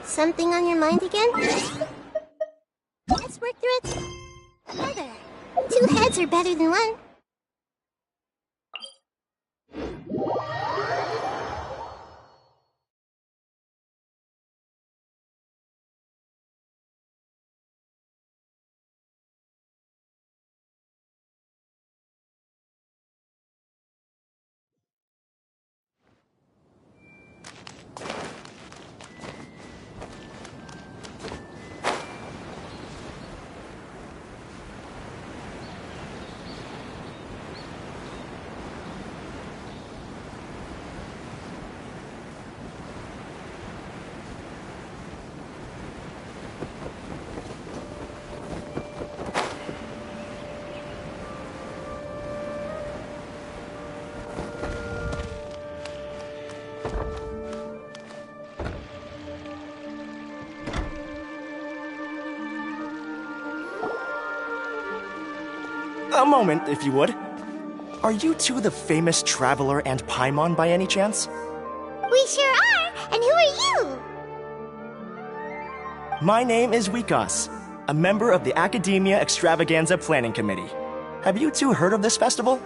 Something on your mind again? Let's work through it together. 2 heads are better than 1. A moment, if you would. Are you two the famous Traveler and Paimon by any chance? We sure are! And who are you? My name is Wikas, a member of the Academia Extravaganza Planning Committee. Have you two heard of this festival?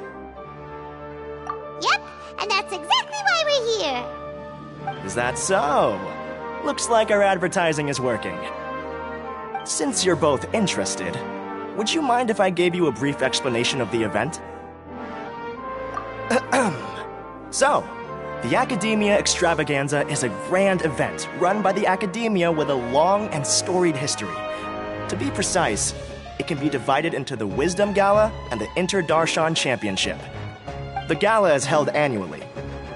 Yep, and that's exactly why we're here. Is that so? Looks like our advertising is working. Since you're both interested, would you mind if I gave you a brief explanation of the event? So, the Academia Extravaganza is a grand event run by the Academia with a long and storied history. To be precise, it can be divided into the Wisdom Gala and the Inter-Darshan Championship. The gala is held annually.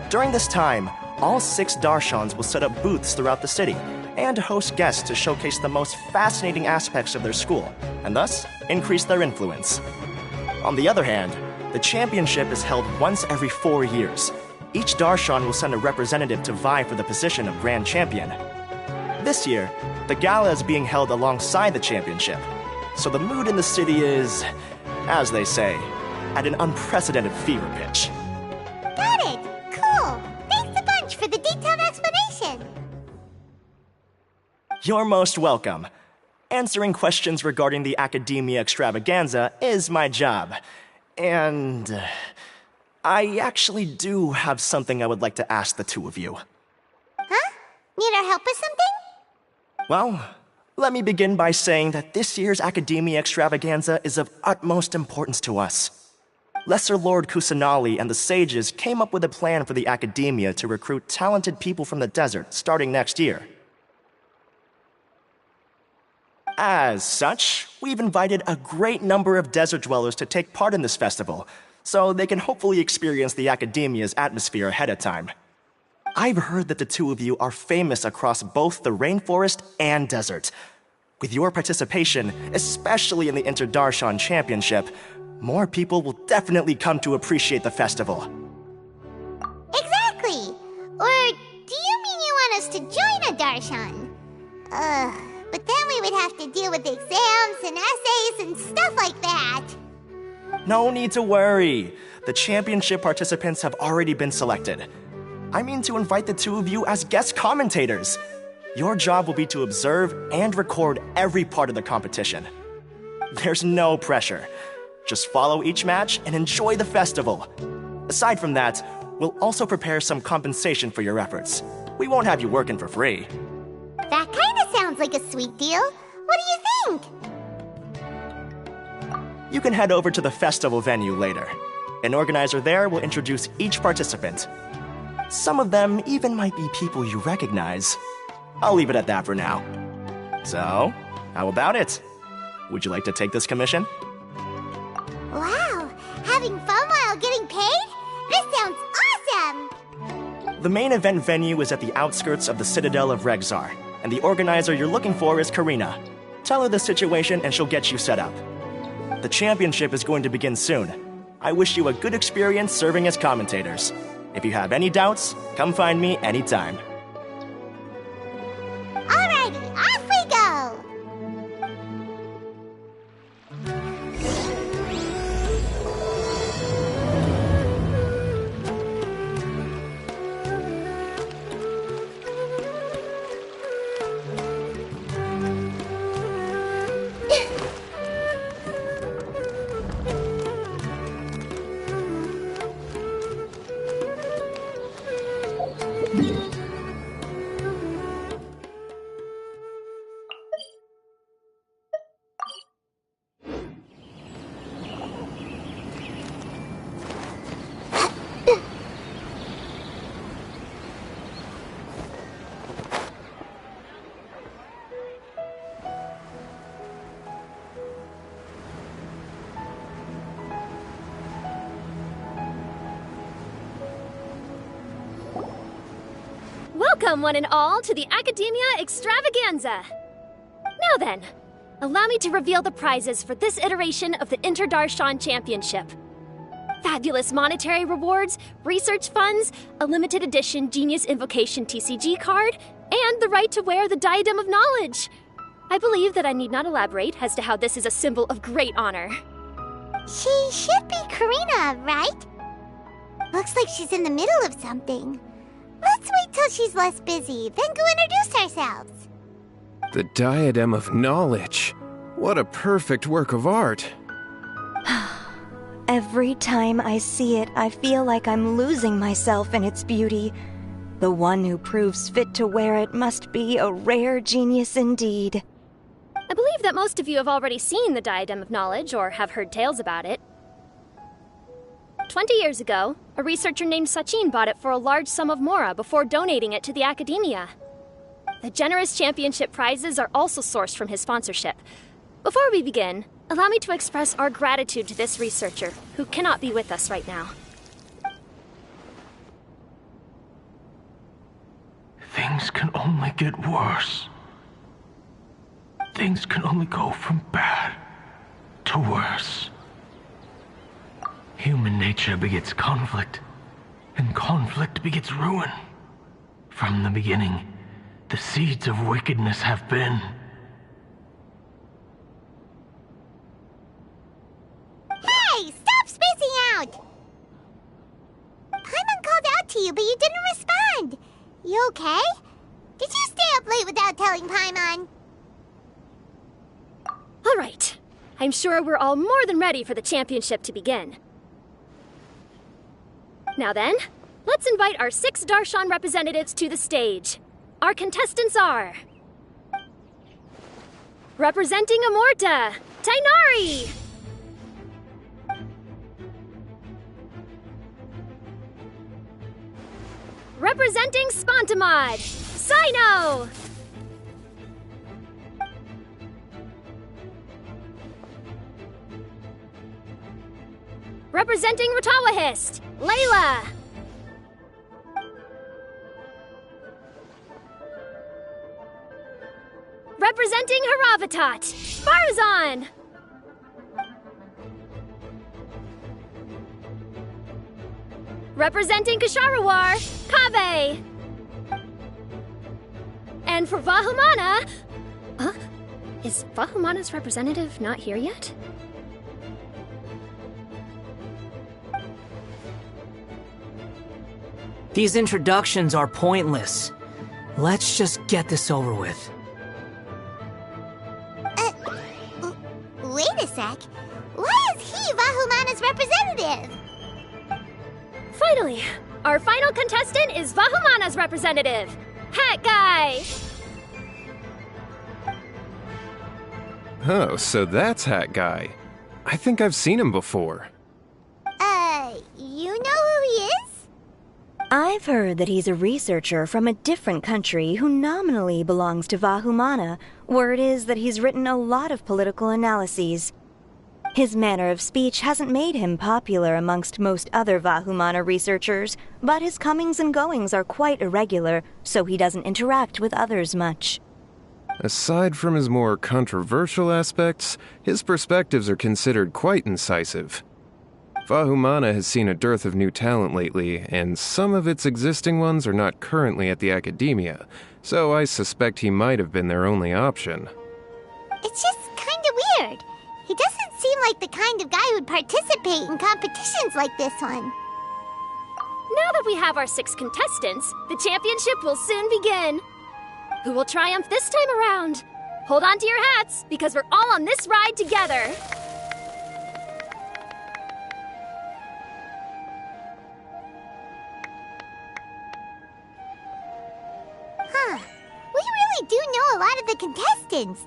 During this time, all 6 Darshans will set up booths throughout the city and host guests to showcase the most fascinating aspects of their school, and thus increase their influence. On the other hand, the championship is held once every 4 years. Each Darshan will send a representative to vie for the position of Grand Champion. This year, the gala is being held alongside the championship, so the mood in the city is, as they say, at an unprecedented fever pitch. Got it! Cool! Thanks a bunch for the detailed explanation! You're most welcome. Answering questions regarding the Academia Extravaganza is my job. And I actually do have something I would like to ask the two of you. Huh? Need our help with something? Well, let me begin by saying that this year's Academia Extravaganza is of utmost importance to us. Lesser Lord Kusanali and the sages came up with a plan for the Academia to recruit talented people from the desert starting next year. As such, we've invited a great number of desert dwellers to take part in this festival, so they can hopefully experience the Academia's atmosphere ahead of time. I've heard that the two of you are famous across both the rainforest and desert. With your participation, especially in the Inter-Darshan Championship, more people will definitely come to appreciate the festival. Exactly! Or do you mean you want us to join a Darshan? But then we would have to deal with exams and essays and stuff like that. No need to worry. The championship participants have already been selected. I mean to invite the two of you as guest commentators. Your job will be to observe and record every part of the competition. There's no pressure. Just follow each match and enjoy the festival. Aside from that, we'll also prepare some compensation for your efforts. We won't have you working for free. That kinda sounds like a sweet deal. What do you think? You can head over to the festival venue later. An organizer there will introduce each participant. Some of them even might be people you recognize. I'll leave it at that for now. So, how about it? Would you like to take this commission? Wow! Having fun while getting paid? This sounds awesome! The main event venue is at the outskirts of the Citadel of Regzar, and the organizer you're looking for is Karina. Tell her the situation and she'll get you set up. The championship is going to begin soon. I wish you a good experience serving as commentators. If you have any doubts, come find me anytime. Alrighty, off we go! Welcome, one and all, to the Academia Extravaganza! Now then, allow me to reveal the prizes for this iteration of the Inter-Darshan Championship. Fabulous monetary rewards, research funds, a limited edition Genius Invocation TCG card, and the right to wear the Diadem of Knowledge. I believe that I need not elaborate as to how this is a symbol of great honor. She should be Karina, right? Looks like she's in the middle of something. Let's wait till she's less busy, then go introduce ourselves. The Diadem of Knowledge. What a perfect work of art. Every time I see it, I feel like I'm losing myself in its beauty. The one who proves fit to wear it must be a rare genius indeed. I believe that most of you have already seen the Diadem of Knowledge or have heard tales about it. 20 years ago, a researcher named Sachin bought it for a large sum of mora before donating it to the Academia. The generous championship prizes are also sourced from his sponsorship. Before we begin, allow me to express our gratitude to this researcher, who cannot be with us right now. Things can only get worse. Things can only go from bad to worse. Human nature begets conflict, and conflict begets ruin. From the beginning, the seeds of wickedness have been. Hey, stop spacing out! Paimon called out to you, but you didn't respond. You okay? Did you stay up late without telling Paimon? All right. I'm sure we're all more than ready for the championship to begin. Now then, let's invite our 6 Darshan representatives to the stage. Our contestants are... Representing Amorta, Tainari! Representing Spontamod, Sino! Representing Ratawahist, Layla! Representing Haravatat, Farazan! Representing Kasharawar, Kaveh! And for Vahumana... Is Vahumana's representative not here yet? These introductions are pointless. Let's just get this over with. Wait a sec. Why is he Vahumana's representative? Finally, our final contestant is Vahumana's representative, Hat Guy! Oh, so that's Hat Guy. I think I've seen him before. You know who he is? I've heard that he's a researcher from a different country who nominally belongs to Vahumana. Word is that he's written a lot of political analyses. His manner of speech hasn't made him popular amongst most other Vahumana researchers, but his comings and goings are quite irregular, so he doesn't interact with others much. Aside from his more controversial aspects, his perspectives are considered quite incisive. Vahumana has seen a dearth of new talent lately, and some of its existing ones are not currently at the Academia, so I suspect he might have been their only option. It's just kinda weird. He doesn't seem like the kind of guy who'd participate in competitions like this one. Now that we have our 6 contestants, the championship will soon begin. Who will triumph this time around? Hold on to your hats, because we're all on this ride together. Huh. We really do know a lot of the contestants.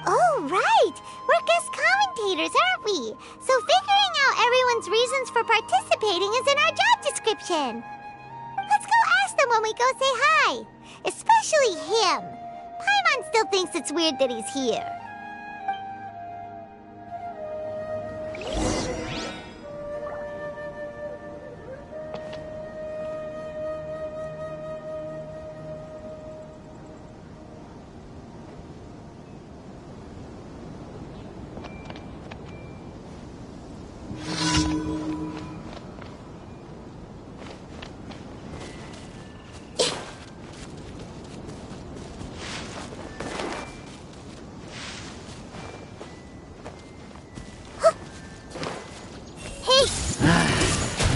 Oh, right! We're guest commentators, aren't we? So figuring out everyone's reasons for participating is in our job description. Let's go ask them when we go say hi. Especially him. Paimon still thinks it's weird that he's here.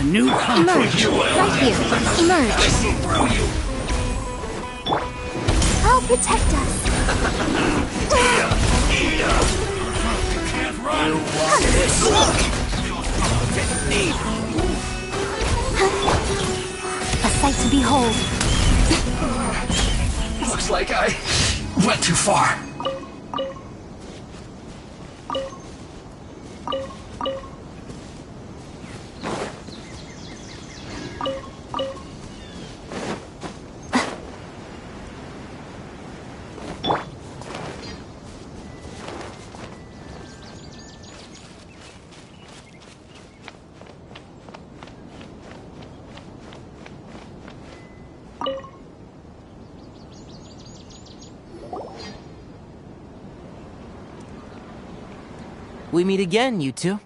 new Emerge. Right here. Emerge. I'll protect us. A sight to behold. Looks like I went too far. We meet again, you two.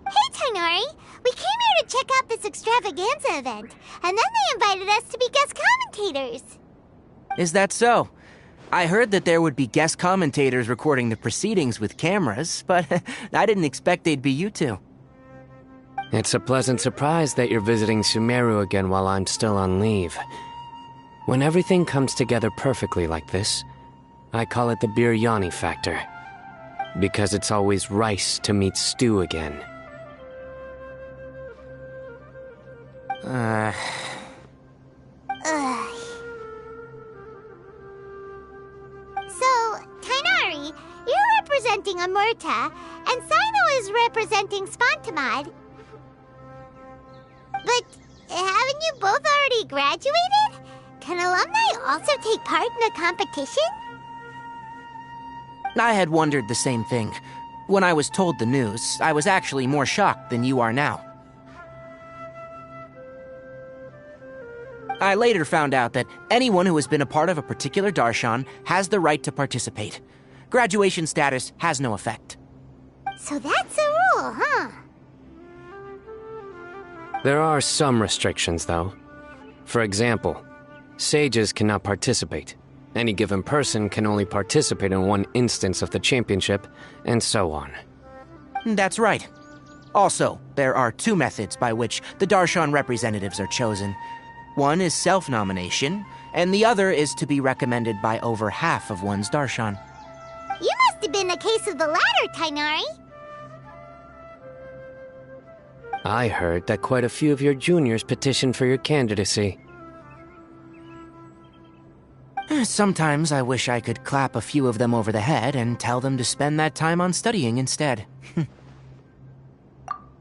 Hey, Tainari! We came here to check out this extravaganza event, and then they invited us to be guest commentators. Is that so? I heard that there would be guest commentators recording the proceedings with cameras, but I didn't expect they'd be you two. It's a pleasant surprise that you're visiting Sumeru again while I'm still on leave. When everything comes together perfectly like this, I call it the biryani factor. Because it's always rice to meet stew again. Ugh. So, Tainari, you're representing Amurta, and Sino is representing Spantamad. But haven't you both already graduated? Can alumni also take part in a competition? I had wondered the same thing. When I was told the news, I was actually more shocked than you are now. I later found out that anyone who has been a part of a particular darshan has the right to participate. Graduation status has no effect. So that's a rule, huh? There are some restrictions, though. For example, sages cannot participate. Any given person can only participate in one instance of the championship, and so on. That's right. Also, there are two methods by which the darshan representatives are chosen. One is self-nomination, and the other is to be recommended by over half of one's darshan. You must have been a case of the latter, Tainari. I heard that quite a few of your juniors petitioned for your candidacy. Sometimes I wish I could clap a few of them over the head and tell them to spend that time on studying instead.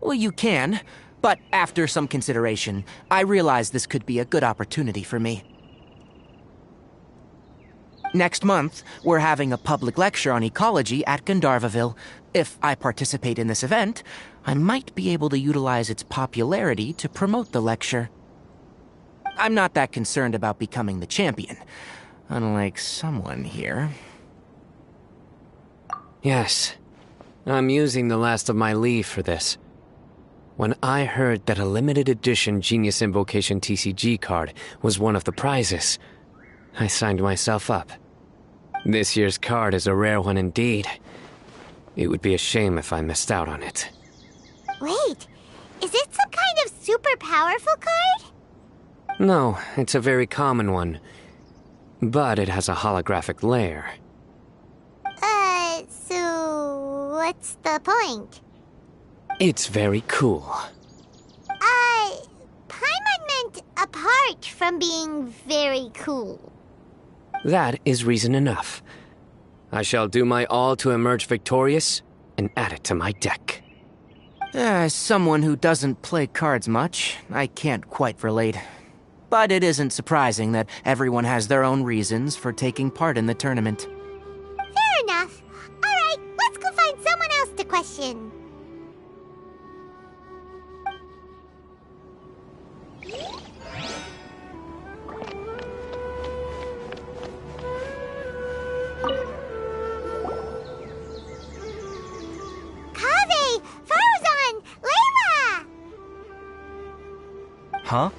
Well, you can, but after some consideration, I realize this could be a good opportunity for me. Next month, we're having a public lecture on ecology at Gandharvaville. If I participate in this event, I might be able to utilize its popularity to promote the lecture. I'm not that concerned about becoming the champion. Unlike someone here. Yes, I'm using the last of my leave for this. When I heard that a limited edition Genius Invocation TCG card was one of the prizes, I signed myself up. This year's card is a rare one indeed. It would be a shame if I missed out on it. Wait, is it some kind of super powerful card? No, it's a very common one. But it has a holographic layer. So what's the point? It's very cool. Paimon meant apart from being very cool. That is reason enough. I shall do my all to emerge victorious and add it to my deck. As someone who doesn't play cards much, I can't quite relate. But it isn't surprising that everyone has their own reasons for taking part in the tournament. Fair enough. Alright, let's go find someone else to question. Kaveh! Farzan! Layla! Huh?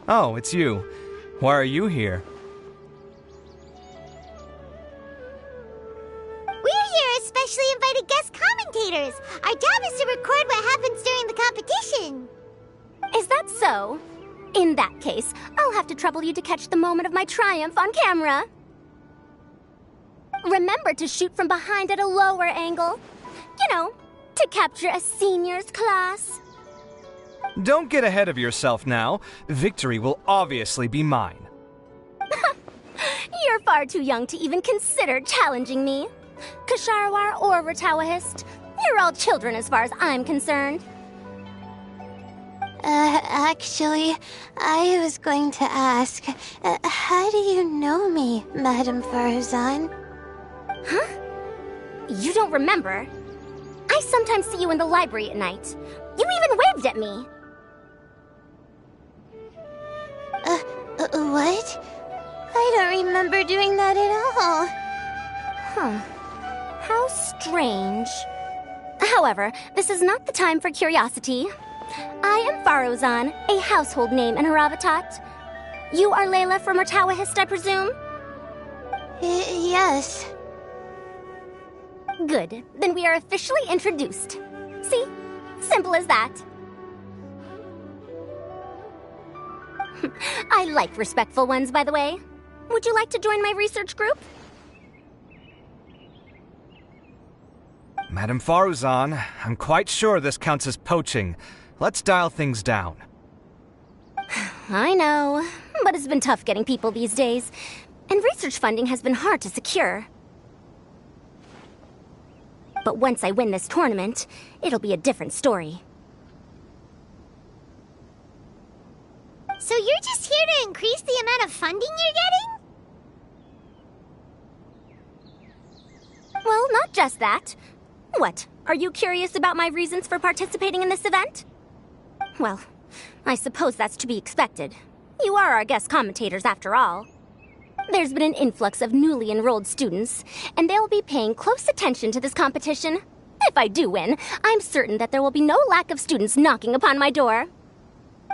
Oh, it's you. Why are you here? We're here as specially invited guest commentators. Our job is to record what happens during the competition. Is that so? In that case, I'll have to trouble you to catch the moment of my triumph on camera. Remember to shoot from behind at a lower angle. You know, to capture a seniors class. Don't get ahead of yourself now. Victory will obviously be mine. You're far too young to even consider challenging me. Kasharwar or Ratawahist, you're all children as far as I'm concerned. Actually, I was going to ask, how do you know me, Madame Farazan? Huh? You don't remember? I sometimes see you in the library at night. You even waved at me. What? I don't remember doing that at all. Huh. How strange. However, this is not the time for curiosity. I am Farozan, a household name in Haravatat. You are Layla from Ratawahist, I presume? Yes. Good. Then we are officially introduced. See? Simple as that. I like respectful ones, by the way. Would you like to join my research group? Madame Faruzan, I'm quite sure this counts as poaching. Let's dial things down. I know, but it's been tough getting people these days, and research funding has been hard to secure. But once I win this tournament, it'll be a different story. So you're just here to increase the amount of funding you're getting? Well, not just that. What, are you curious about my reasons for participating in this event? Well, I suppose that's to be expected. You are our guest commentators after all. There's been an influx of newly enrolled students, and they'll be paying close attention to this competition. If I do win, I'm certain that there will be no lack of students knocking upon my door.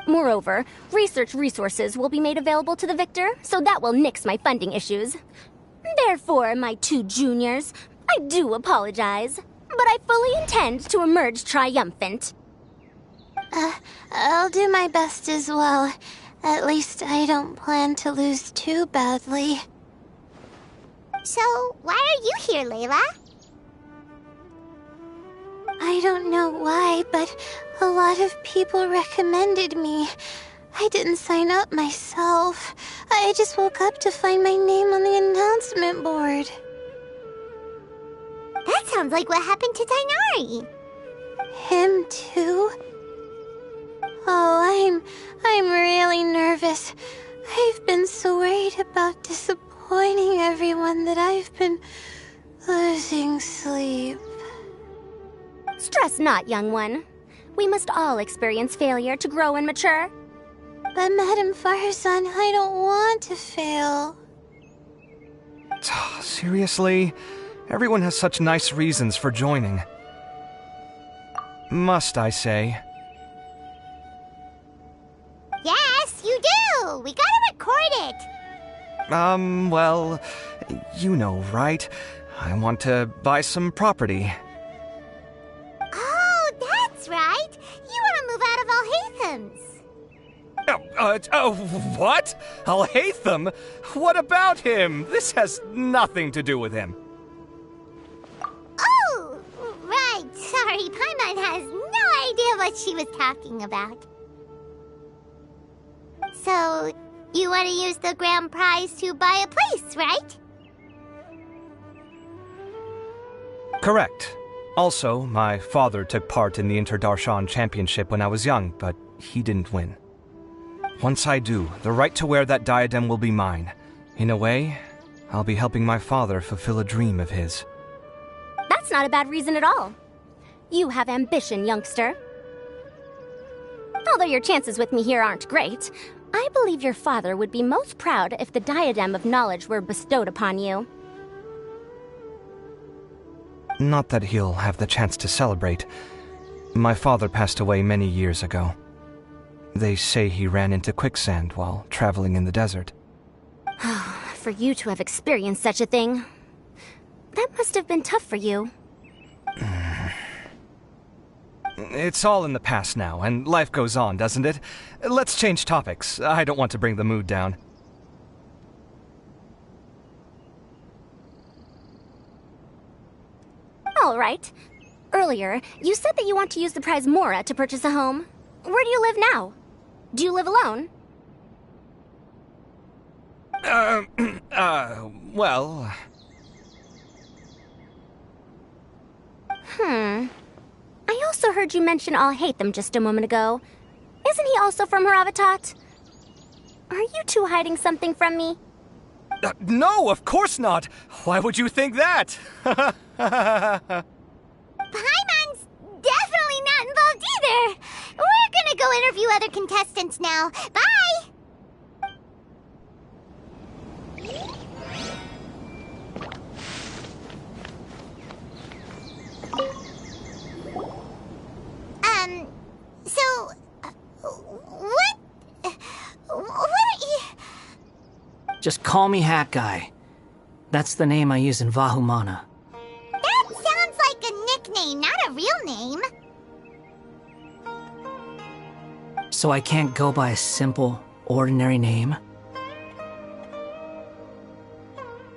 Moreover, research resources will be made available to the victor, so that will nix my funding issues. Therefore, my two juniors, I do apologize, but I fully intend to emerge triumphant. I'll do my best as well. At least I don't plan to lose too badly. So, why are you here, Layla? I don't know why, but a lot of people recommended me. I didn't sign up myself. I just woke up to find my name on the announcement board. That sounds like what happened to Tainari. Him too? Oh, I'm really nervous. I've been so worried about disappointing everyone that I've been losing sleep. Stress not, young one. We must all experience failure to grow and mature. But Madame Farazan, I don't want to fail. Seriously? Everyone has such nice reasons for joining. Must I say? Yes, you do! We gotta record it! Well, you know, right? I want to buy some property. Oh, that's right! You want to move out of Alhatham's. What? Alhaitham? What about him? This has nothing to do with him. Oh, right. Sorry, Paimon has no idea what she was talking about. So, you want to use the grand prize to buy a place, right? Correct. Also, my father took part in the Interdarshan Championship when I was young, but he didn't win. Once I do, the right to wear that diadem will be mine. In a way, I'll be helping my father fulfill a dream of his. That's not a bad reason at all. You have ambition, youngster. Although your chances with me here aren't great, I believe your father would be most proud if the diadem of knowledge were bestowed upon you. Not that he'll have the chance to celebrate. My father passed away many years ago. They say he ran into quicksand while traveling in the desert. For you to have experienced such a thing, that must have been tough for you. It's all in the past now, and life goes on, doesn't it? Let's change topics. I don't want to bring the mood down. All right. Earlier, you said that you want to use the prize Mora to purchase a home. Where do you live now? Do you live alone? Well... I also heard you mention I'll hate them just a moment ago. Isn't he also from Haravatat? Are you two hiding something from me? No, of course not! Why would you think that? Paimon's definitely not involved either! We're gonna go interview other contestants now. Bye! What are you... Just call me Hat Guy. That's the name I use in Vahumana. That sounds like a nickname, not a real name. So I can't go by a simple, ordinary name?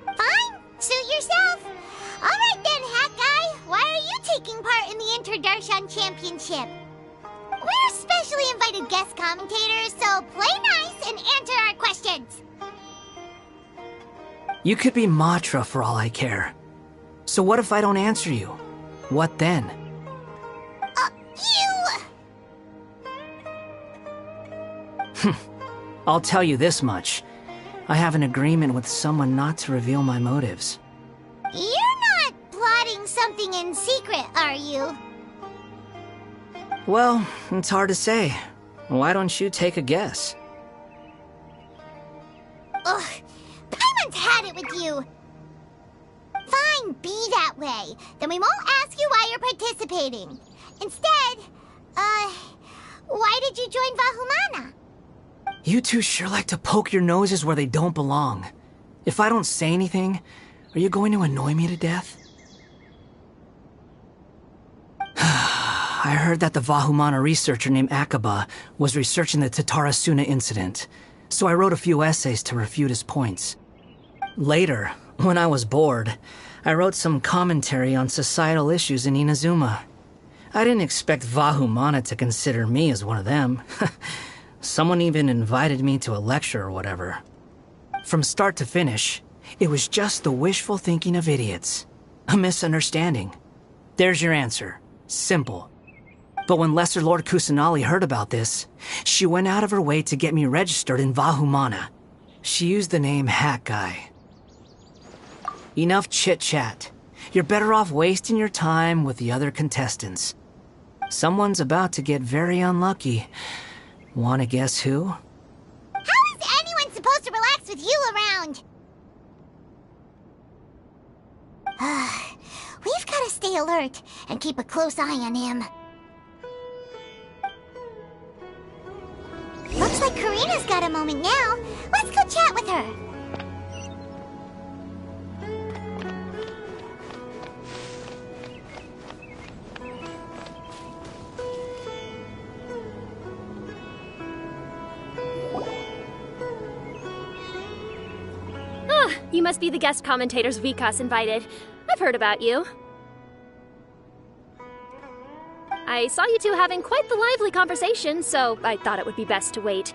Fine, suit yourself. Alright then, Hat Guy. Why are you taking part in the Interdarshan Championship? We're specially invited guest commentators, so play nice and answer our questions. You could be Matra for all I care. So what if I don't answer you? What then? I'll tell you this much. I have an agreement with someone not to reveal my motives. You're not plotting something in secret, are you? Well, it's hard to say. Why don't you take a guess? Ugh, Paimon's had it with you. Fine, be that way. Then we won't ask you why you're participating. Instead, why did you join Vahumana? You two sure like to poke your noses where they don't belong. If I don't say anything, are you going to annoy me to death? I heard that the Vahumana researcher named Akaba was researching the Tatarasuna incident, so I wrote a few essays to refute his points. Later, when I was bored, I wrote some commentary on societal issues in Inazuma. I didn't expect Vahumana to consider me as one of them. Someone even invited me to a lecture or whatever. From start to finish, it was just the wishful thinking of idiots. A misunderstanding. There's your answer. Simple. But when Lesser Lord Kusanali heard about this, she went out of her way to get me registered in Vahumana. She used the name Hat Guy. Enough chit-chat. You're better off wasting your time with the other contestants. Someone's about to get very unlucky. Wanna guess who? How is anyone supposed to relax with you around? We've gotta stay alert and keep a close eye on him. Looks like Karina's got a moment now. Let's go chat with her. You must be the guest commentators Vikas invited. I've heard about you. I saw you two having quite the lively conversation, so I thought it would be best to wait.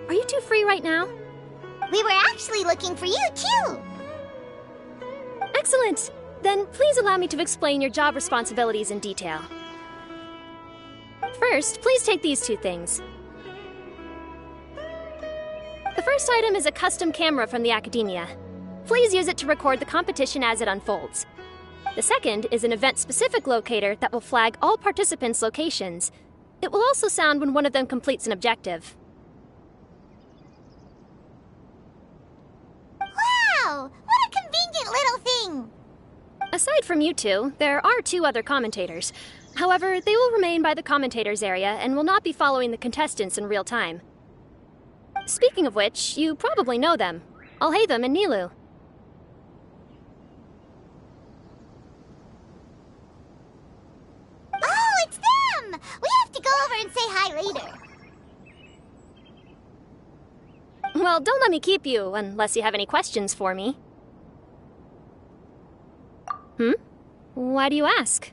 Are you two free right now? We were actually looking for you, too. Excellent. Then please allow me to explain your job responsibilities in detail. First, please take these two things. The first item is a custom camera from the Academia. Please use it to record the competition as it unfolds. The second is an event-specific locator that will flag all participants' locations. It will also sound when one of them completes an objective. Wow! What a convenient little thing! Aside from you two, there are two other commentators. However, they will remain by the commentators area and will not be following the contestants in real time. Speaking of which, you probably know them. Alhaitham and Nilu. Oh, it's them! hi later. Well, don't let me keep you unless you have any questions for me. Why do you ask?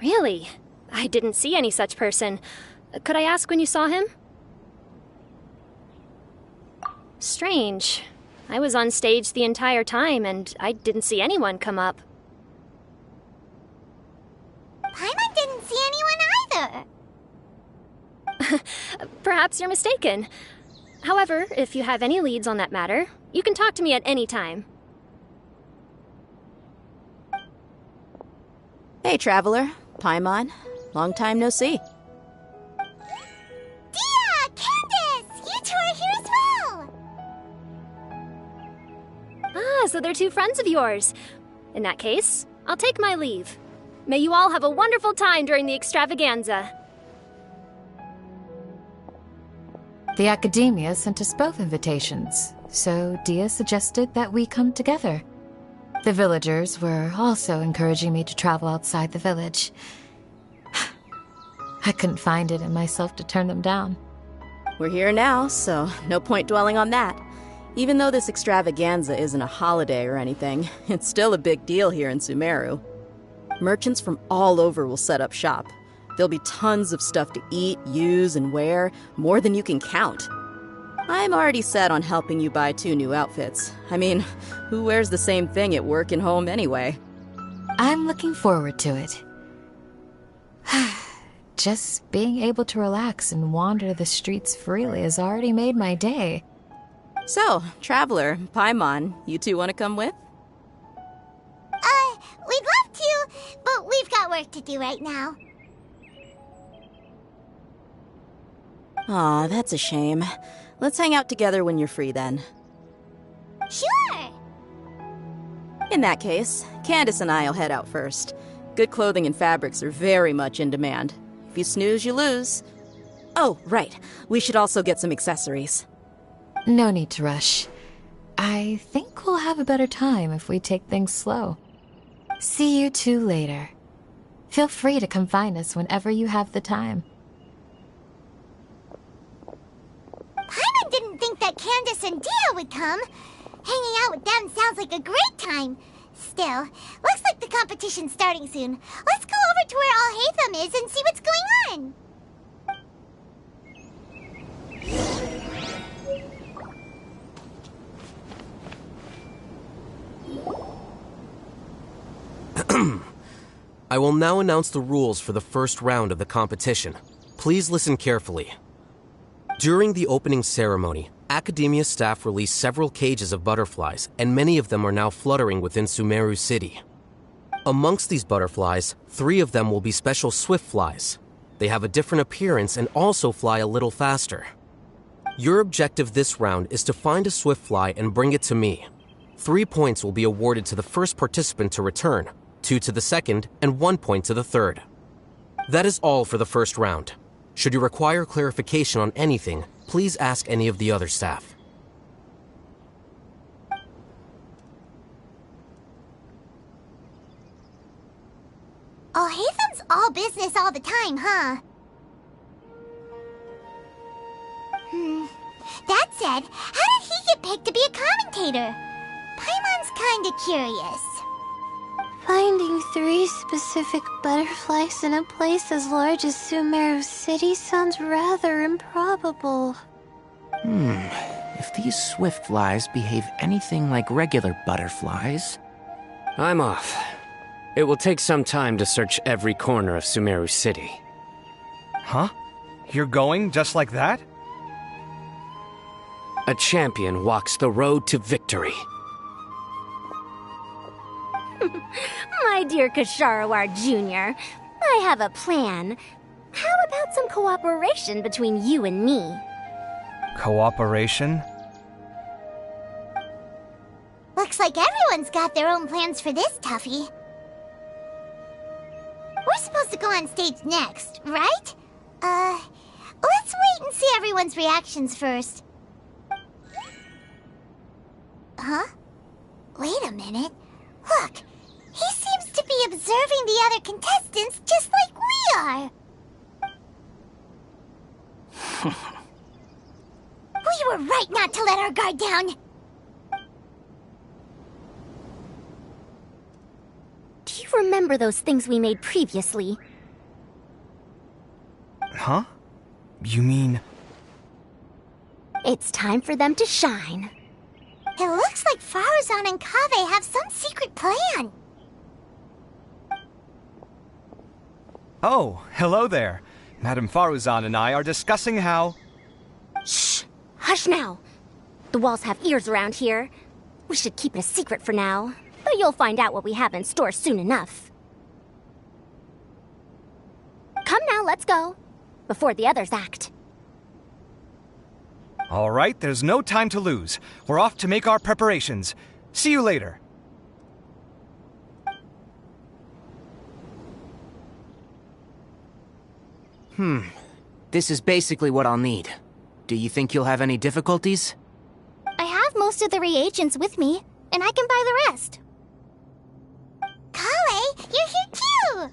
Really? I didn't see any such person. Could I ask when you saw him? Strange. I was on stage the entire time, and I didn't see anyone come up. Paimon didn't see anyone either. Perhaps you're mistaken. However, if you have any leads on that matter, you can talk to me at any time. Hey, Traveler. Paimon. Long time no see. Dia! Candace! You two are here as well! Ah, so they're two friends of yours. In that case, I'll take my leave. May you all have a wonderful time during the extravaganza. The Academia sent us both invitations, so Dia suggested that we come together. The villagers were also encouraging me to travel outside the village. I couldn't find it in myself to turn them down. We're here now, so no point dwelling on that. Even though this extravaganza isn't a holiday or anything, it's still a big deal here in Sumeru. Merchants from all over will set up shop. There'll be tons of stuff to eat, use, and wear, more than you can count. I'm already set on helping you buy 2 new outfits. I mean, who wears the same thing at work and home anyway? I'm looking forward to it. Just being able to relax and wander the streets freely has already made my day. So, Traveler, Paimon, you two want to come with? We'd love to, but we've got work to do right now. Aw, that's a shame. Let's hang out together when you're free then. Sure! In that case, Candace and I'll head out first. Good clothing and fabrics are very much in demand. If you snooze, you lose. Oh, right. We should also get some accessories. No need to rush. I think we'll have a better time if we take things slow. See you two later. Feel free to come find us whenever you have the time. Paimon didn't think that Candace and Dia would come. Hanging out with them sounds like a great time. Still, looks like the competition's starting soon. Let's go over to where Alhaitham is and see what's going on. I will now announce the rules for the first round of the competition. Please listen carefully. During the opening ceremony, Academia staff released several cages of butterflies, and many of them are now fluttering within Sumeru City. Amongst these butterflies, 3 of them will be special swift flies. They have a different appearance and also fly a little faster. Your objective this round is to find a swift fly and bring it to me. 3 points will be awarded to the first participant to return, 2 to the second, and 1 point to the third. That is all for the first round. Should you require clarification on anything, please ask any of the other staff. Alhaitham's all business all the time, huh? That said, how did he get picked to be a commentator? Paimon's kinda curious. Finding 3 specific butterflies in a place as large as Sumeru City sounds rather improbable. If these swift flies behave anything like regular butterflies... I'm off. It will take some time to search every corner of Sumeru City. Huh? You're going just like that? A champion walks the road to victory. My dear Kasharawar Jr., I have a plan. How about some cooperation between you and me? Cooperation? Looks like everyone's got their own plans for this, Tuffy. We're supposed to go on stage next, right? Let's wait and see everyone's reactions first. Huh? Wait a minute. Look, he seems to be observing the other contestants just like we are. We were right not to let our guard down. Do you remember those things we made previously? Huh? You mean... It's time for them to shine. It looks like Faruzan and Kaveh have some secret plan. Oh, hello there. Madame Faruzan and I are discussing how... Shh! Hush now! The walls have ears around here. We should keep it a secret for now, but you'll find out what we have in store soon enough. Come now, let's go. Before the others act. All right, there's no time to lose. We're off to make our preparations. See you later. This is basically what I'll need. Do you think you'll have any difficulties? I have most of the reagents with me, and I can buy the rest. Kale, you're here too!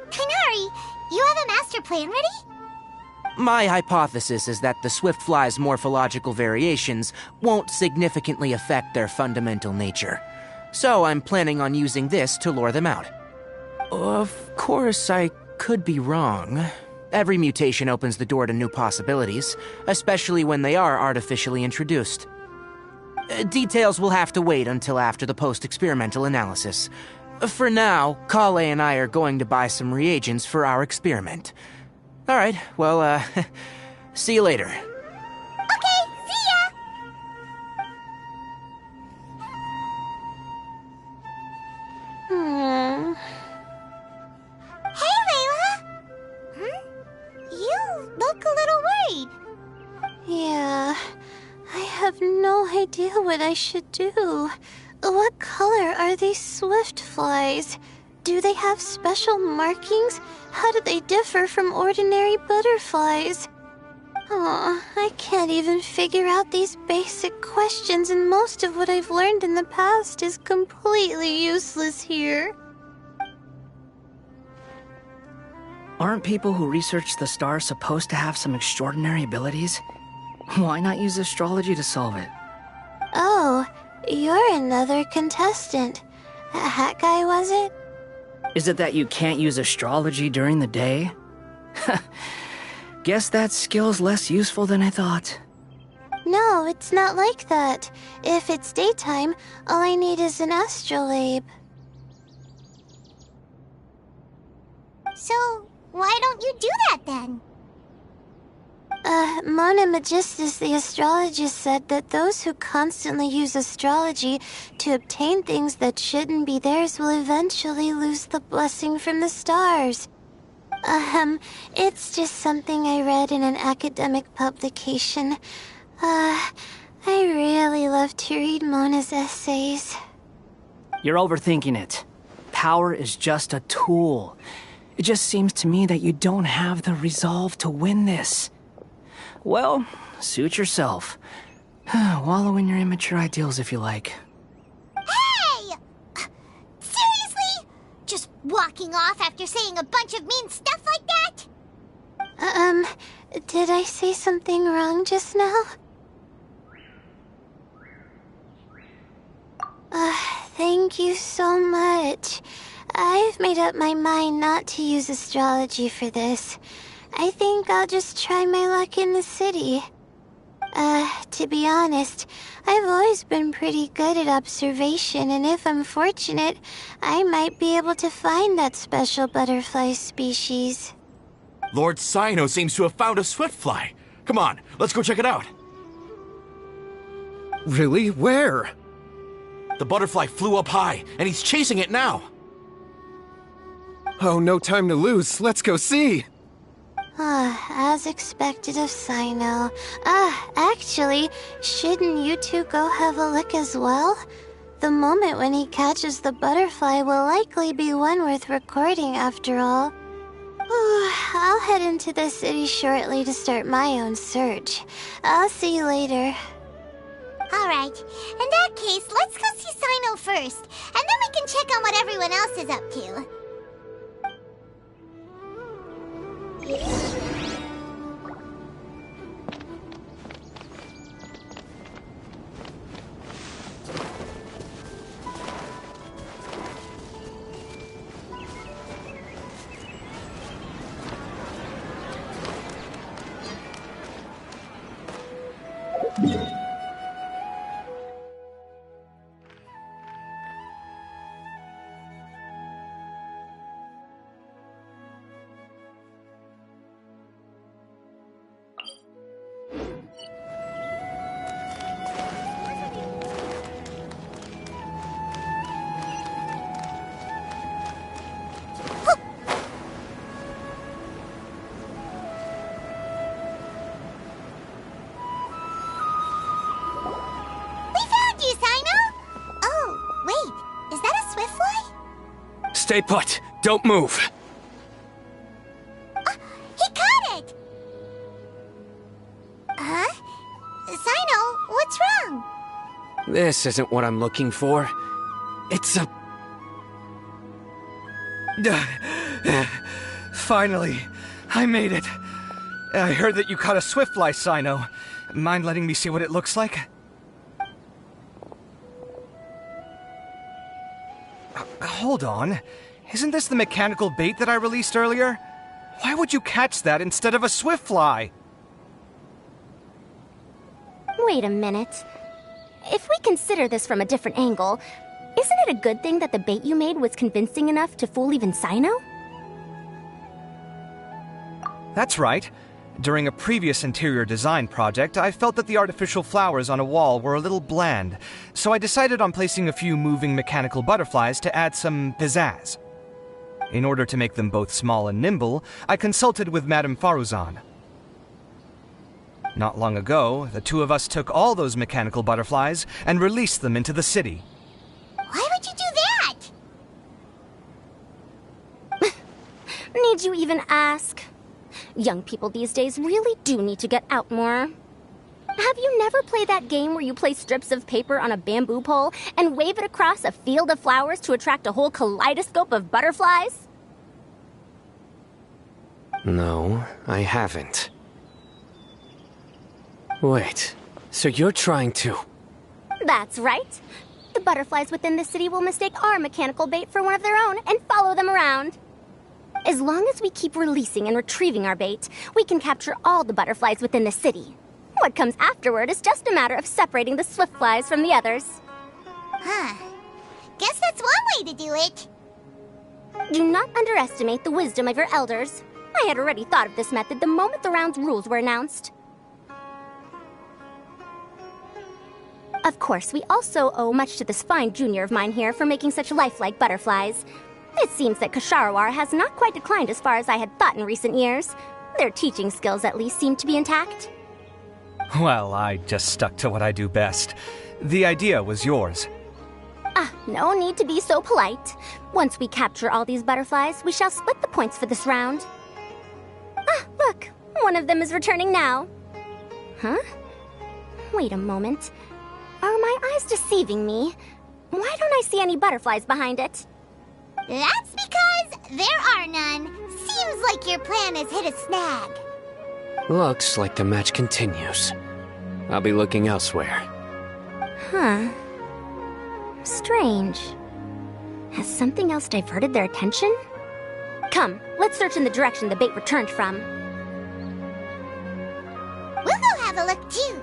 Kainari, you have a master plan ready? My hypothesis is that the Swiftfly's morphological variations won't significantly affect their fundamental nature. So I'm planning on using this to lure them out. Of course, I could be wrong. Every mutation opens the door to new possibilities, especially when they are artificially introduced. Details will have to wait until after the post-experimental analysis. For now, Kale and I are going to buy some reagents for our experiment. Alright, well, see you later. Okay, see ya! Hey, Layla! You look a little worried. Yeah, I have no idea what I should do. What color are these Swiftflies? Do they have special markings? How do they differ from ordinary butterflies? Oh, I can't even figure out these basic questions, and most of what I've learned in the past is completely useless here. Aren't people who research the stars supposed to have some extraordinary abilities? Why not use astrology to solve it? Oh, you're another contestant. A hat guy, was it? Is it that you can't use astrology during the day? Guess that skill's less useful than I thought. No, it's not like that. If it's daytime, all I need is an astrolabe. So, why don't you do that then? Mona Magistus, the astrologist, said that those who constantly use astrology to obtain things that shouldn't be theirs will eventually lose the blessing from the stars. It's just something I read in an academic publication. I really love to read Mona's essays. You're overthinking it. Power is just a tool. It just seems to me that you don't have the resolve to win this. Well, suit yourself. Wallow in your immature ideals if you like. Hey! Seriously? Just walking off after saying a bunch of mean stuff like that? Did I say something wrong just now? Thank you so much. I've made up my mind not to use astrology for this. I think I'll just try my luck in the city. To be honest, I've always been pretty good at observation, and if I'm fortunate, I might be able to find that special butterfly species. Lord Cyno seems to have found a Swiftfly. Come on, let's go check it out. Really? Where? The butterfly flew up high, and he's chasing it now. Oh, no time to lose. Let's go see. As expected of Cyno. Actually, shouldn't you two go have a look as well? The moment when he catches the butterfly will likely be one worth recording after all. I'll head into the city shortly to start my own search. I'll see you later. Alright, in that case, let's go see Cyno first, and then we can check on what everyone else is up to. Stay put. Don't move. He caught it! Huh? Sino, what's wrong? This isn't what I'm looking for. It's a... Finally, I made it. I heard that you caught a swiftfly, Sino. Mind letting me see what it looks like? Hold on. Isn't this the mechanical bait that I released earlier? Why would you catch that instead of a swiftfly? Wait a minute. If we consider this from a different angle, isn't it a good thing that the bait you made was convincing enough to fool even Sino? That's right. During a previous interior design project, I felt that the artificial flowers on a wall were a little bland, so I decided on placing a few moving mechanical butterflies to add some pizzazz. In order to make them both small and nimble, I consulted with Madame Faruzan. Not long ago, the two of us took all those mechanical butterflies and released them into the city. Why would you do that? Need you even ask? Young people these days really do need to get out more. Have you never played that game where you place strips of paper on a bamboo pole and wave it across a field of flowers to attract a whole kaleidoscope of butterflies? No, I haven't. Wait, so you're trying to... That's right. The butterflies within the city will mistake our mechanical bait for one of their own and follow them around. As long as we keep releasing and retrieving our bait, we can capture all the butterflies within the city. What comes afterward is just a matter of separating the swift flies from the others. Huh. Guess that's one way to do it. Do not underestimate the wisdom of your elders. I had already thought of this method the moment the round's rules were announced. Of course, we also owe much to this fine junior of mine here for making such lifelike butterflies. It seems that Kasharawar has not quite declined as far as I had thought in recent years. Their teaching skills at least seem to be intact. Well, I just stuck to what I do best. The idea was yours. No need to be so polite. Once we capture all these butterflies, we shall split the points for this round. Look, one of them is returning now. Huh? Wait a moment. Are my eyes deceiving me? Why don't I see any butterflies behind it? That's because there are none. Seems like your plan has hit a snag. Looks like the match continues. I'll be looking elsewhere. Huh. Strange. Has something else diverted their attention? Come, let's search in the direction the bait returned from. We'll go have a look too.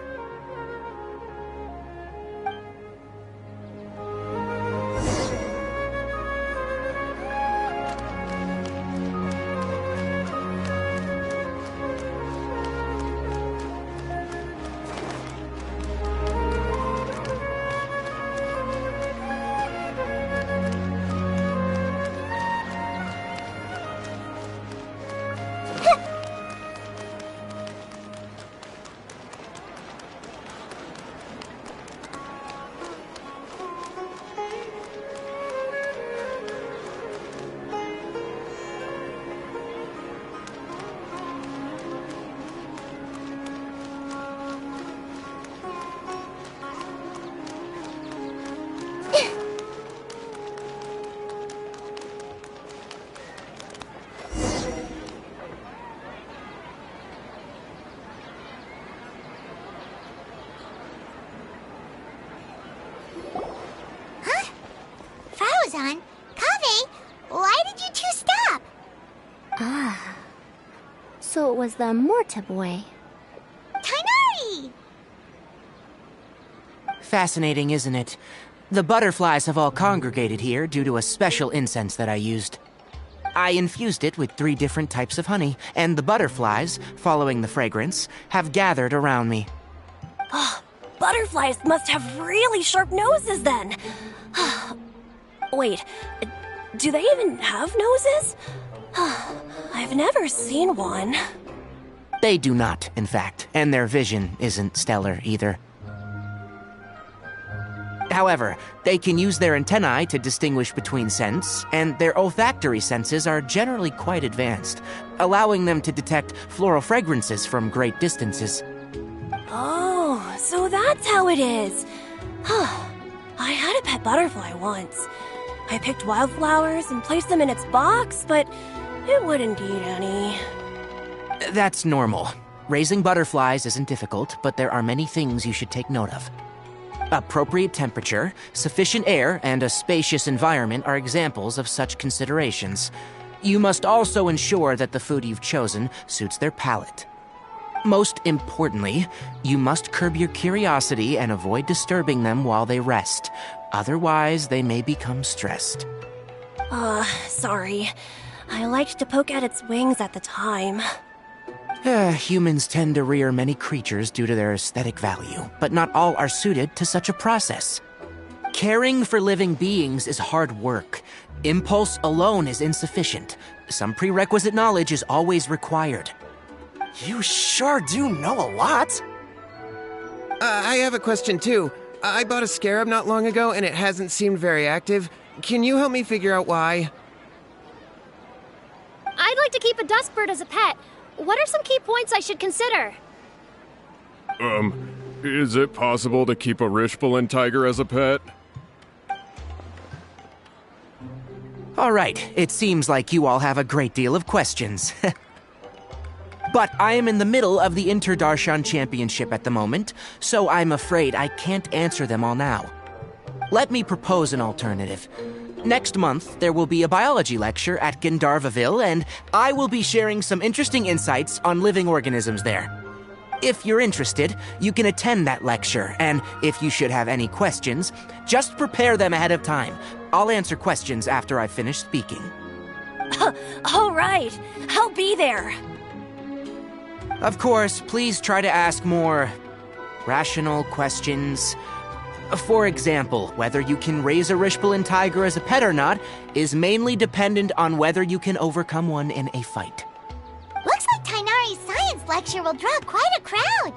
Kaveh, why did you two stop? So it was the Morta boy. Kainari! Fascinating, isn't it? The butterflies have all congregated here due to a special incense that I used. I infused it with 3 different types of honey, and the butterflies, following the fragrance, have gathered around me. Butterflies must have really sharp noses then. Wait, do they even have noses? I've never seen one. They do not, in fact, and their vision isn't stellar either. However, they can use their antennae to distinguish between scents, and their olfactory senses are generally quite advanced, allowing them to detect floral fragrances from great distances. Oh, so that's how it is. I had a pet butterfly once. I picked wildflowers and placed them in its box, but it wouldn't eat any. That's normal. Raising butterflies isn't difficult, but there are many things you should take note of. Appropriate temperature, sufficient air, and a spacious environment are examples of such considerations. You must also ensure that the food you've chosen suits their palate. Most importantly, you must curb your curiosity and avoid disturbing them while they rest. Otherwise, they may become stressed. Sorry. I liked to poke at its wings at the time. Humans tend to rear many creatures due to their aesthetic value, but not all are suited to such a process. Caring for living beings is hard work. Impulse alone is insufficient. Some prerequisite knowledge is always required. You sure do know a lot. I have a question too. I bought a scarab not long ago and it hasn't seemed very active. Can you help me figure out why? I'd like to keep a dustbird as a pet. What are some key points I should consider? Is it possible to keep a Rishbalin tiger as a pet? All right, it seems like you all have a great deal of questions. But I am in the middle of the Inter-Darshan Championship at the moment, so I'm afraid I can't answer them all now. Let me propose an alternative. Next month, there will be a biology lecture at Gandharvaville, and I will be sharing some interesting insights on living organisms there. If you're interested, you can attend that lecture, and if you should have any questions, just prepare them ahead of time. I'll answer questions after I've finished speaking. All right, I'll be there. Of course, please try to ask more rational questions. For example, whether you can raise a Rishbalin tiger as a pet or not is mainly dependent on whether you can overcome one in a fight. Looks like Tainari's science lecture will draw quite a crowd.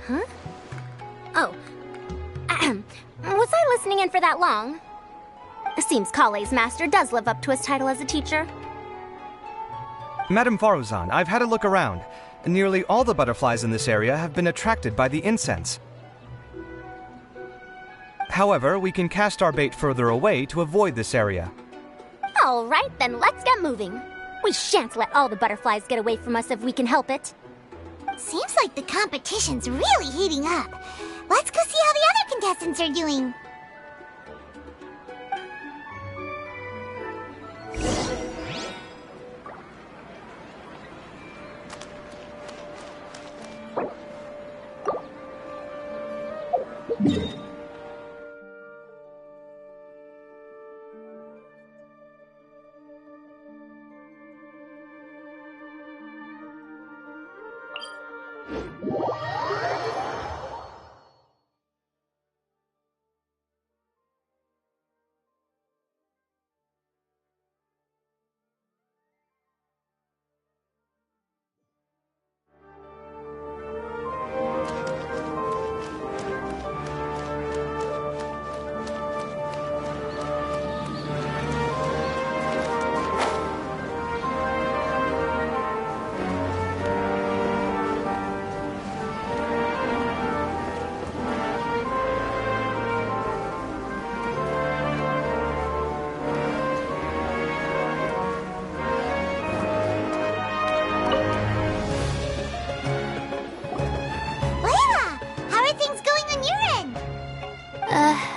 Huh? Oh. Was I listening in for that long? Seems Kale's master does live up to his title as a teacher. Madame Faruzan, I've had a look around. Nearly all the butterflies in this area have been attracted by the incense. However, we can cast our bait further away to avoid this area. All right, then let's get moving. We shan't let all the butterflies get away from us if we can help it. Seems like the competition's really heating up. Let's go see how the other contestants are doing.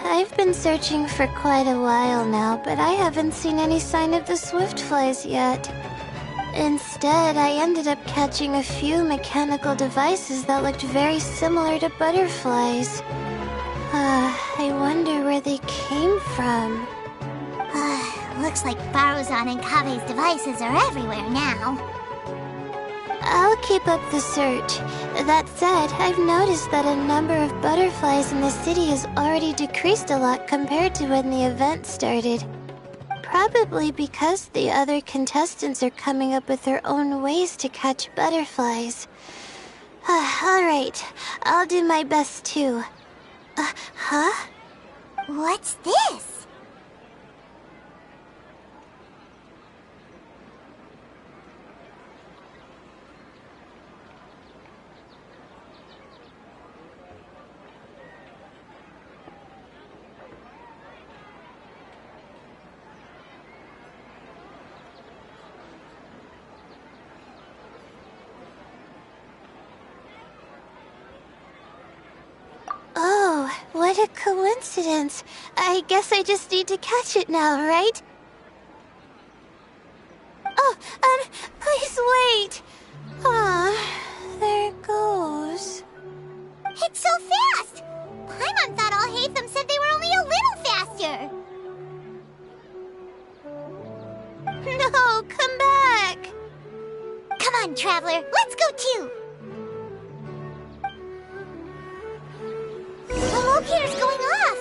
I've been searching for quite a while now, but I haven't seen any sign of the swiftflies yet. Instead, I ended up catching a few mechanical devices that looked very similar to butterflies. I wonder where they came from. Looks like Faruzan and Kave's devices are everywhere now. I'll keep up the search. That said, I've noticed that a number of butterflies in the city has already decreased a lot compared to when the event started. Probably because the other contestants are coming up with their own ways to catch butterflies. Alright, I'll do my best too. Huh? What's this? Oh, what a coincidence. I guess I just need to catch it now, right? Oh, please wait. There it goes. It's so fast! Paimon thought all Hatham said they were only a little faster. No, come back. Come on, Traveler, let's go too. The locator's going off.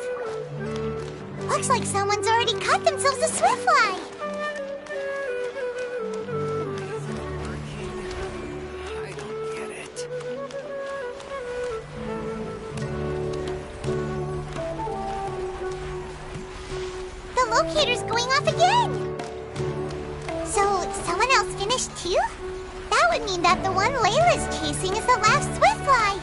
Looks like someone's already caught themselves a swiftfly. I don't get it. The locator's going off again. So, someone else finished too? That would mean that the one Layla's chasing is the last swiftfly.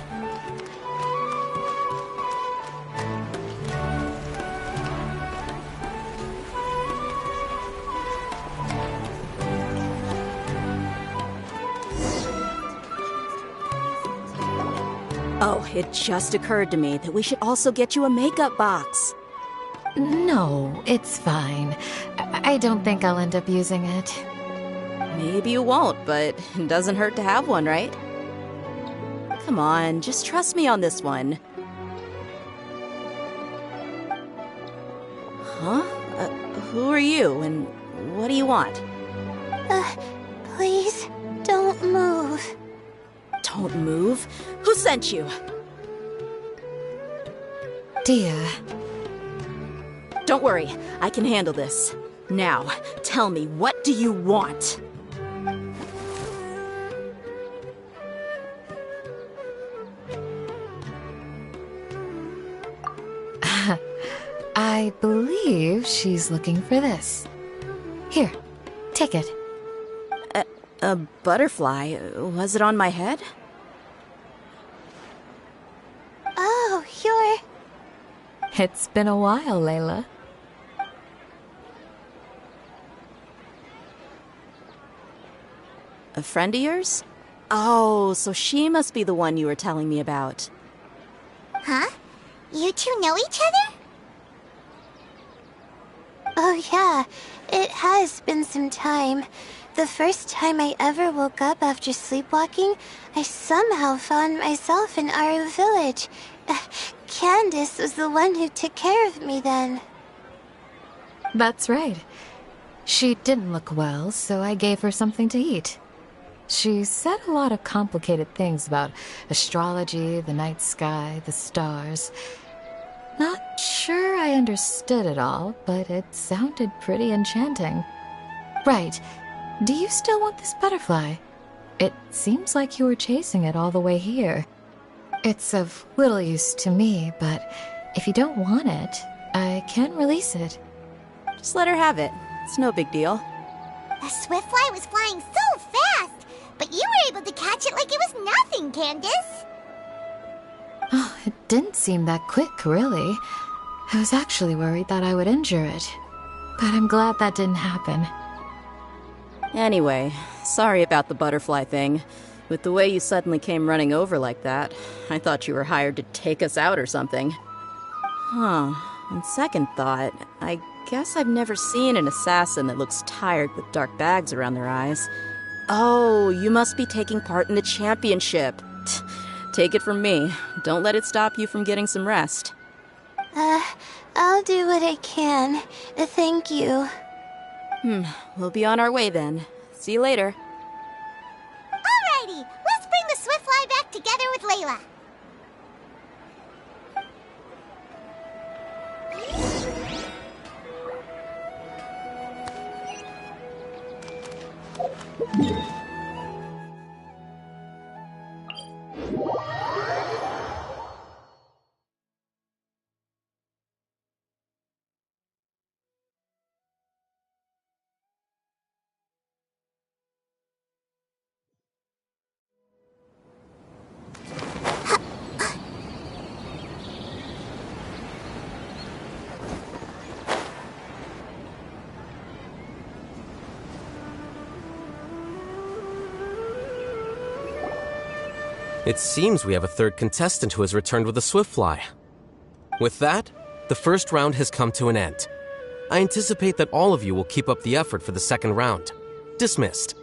Oh, it just occurred to me that we should also get you a makeup box. No, it's fine. I don't think I'll end up using it. Maybe you won't, but it doesn't hurt to have one, right? Come on, just trust me on this one. Huh? Who are you, and what do you want? Please, don't move. Don't move? Who sent you? Dear. Don't worry, I can handle this. Now, tell me, what do you want? I believe she's looking for this. Here, take it. A butterfly? Was it on my head? Oh, you're... It's been a while, Layla. A friend of yours? Oh, so she must be the one you were telling me about. Huh? You two know each other? Oh yeah, it has been some time. The first time I ever woke up after sleepwalking, I somehow found myself in Aru village. Candace was the one who took care of me then. That's right. She didn't look well, so I gave her something to eat. She said a lot of complicated things about astrology, the night sky, the stars. Not sure I understood it all, but it sounded pretty enchanting. Right. Do you still want this butterfly? It seems like you were chasing it all the way here. It's of little use to me, but if you don't want it, I can release it. Just let her have it. It's no big deal. The swiftfly was flying so fast, but you were able to catch it like it was nothing, Candace. Oh, it didn't seem that quick, really. I was actually worried that I would injure it, but I'm glad that didn't happen. Anyway, sorry about the butterfly thing. With the way you suddenly came running over like that, I thought you were hired to take us out or something. Huh. On second thought, I guess I've never seen an assassin that looks tired with dark bags around their eyes. Oh, you must be taking part in the championship. Take it from me. Don't let it stop you from getting some rest. I'll do what I can. Thank you. We'll be on our way then. See you later. Alrighty, let's bring the swiftfly back together with Layla. It seems we have a third contestant who has returned with a Swiftfly. With that, the first round has come to an end. I anticipate that all of you will keep up the effort for the second round. Dismissed.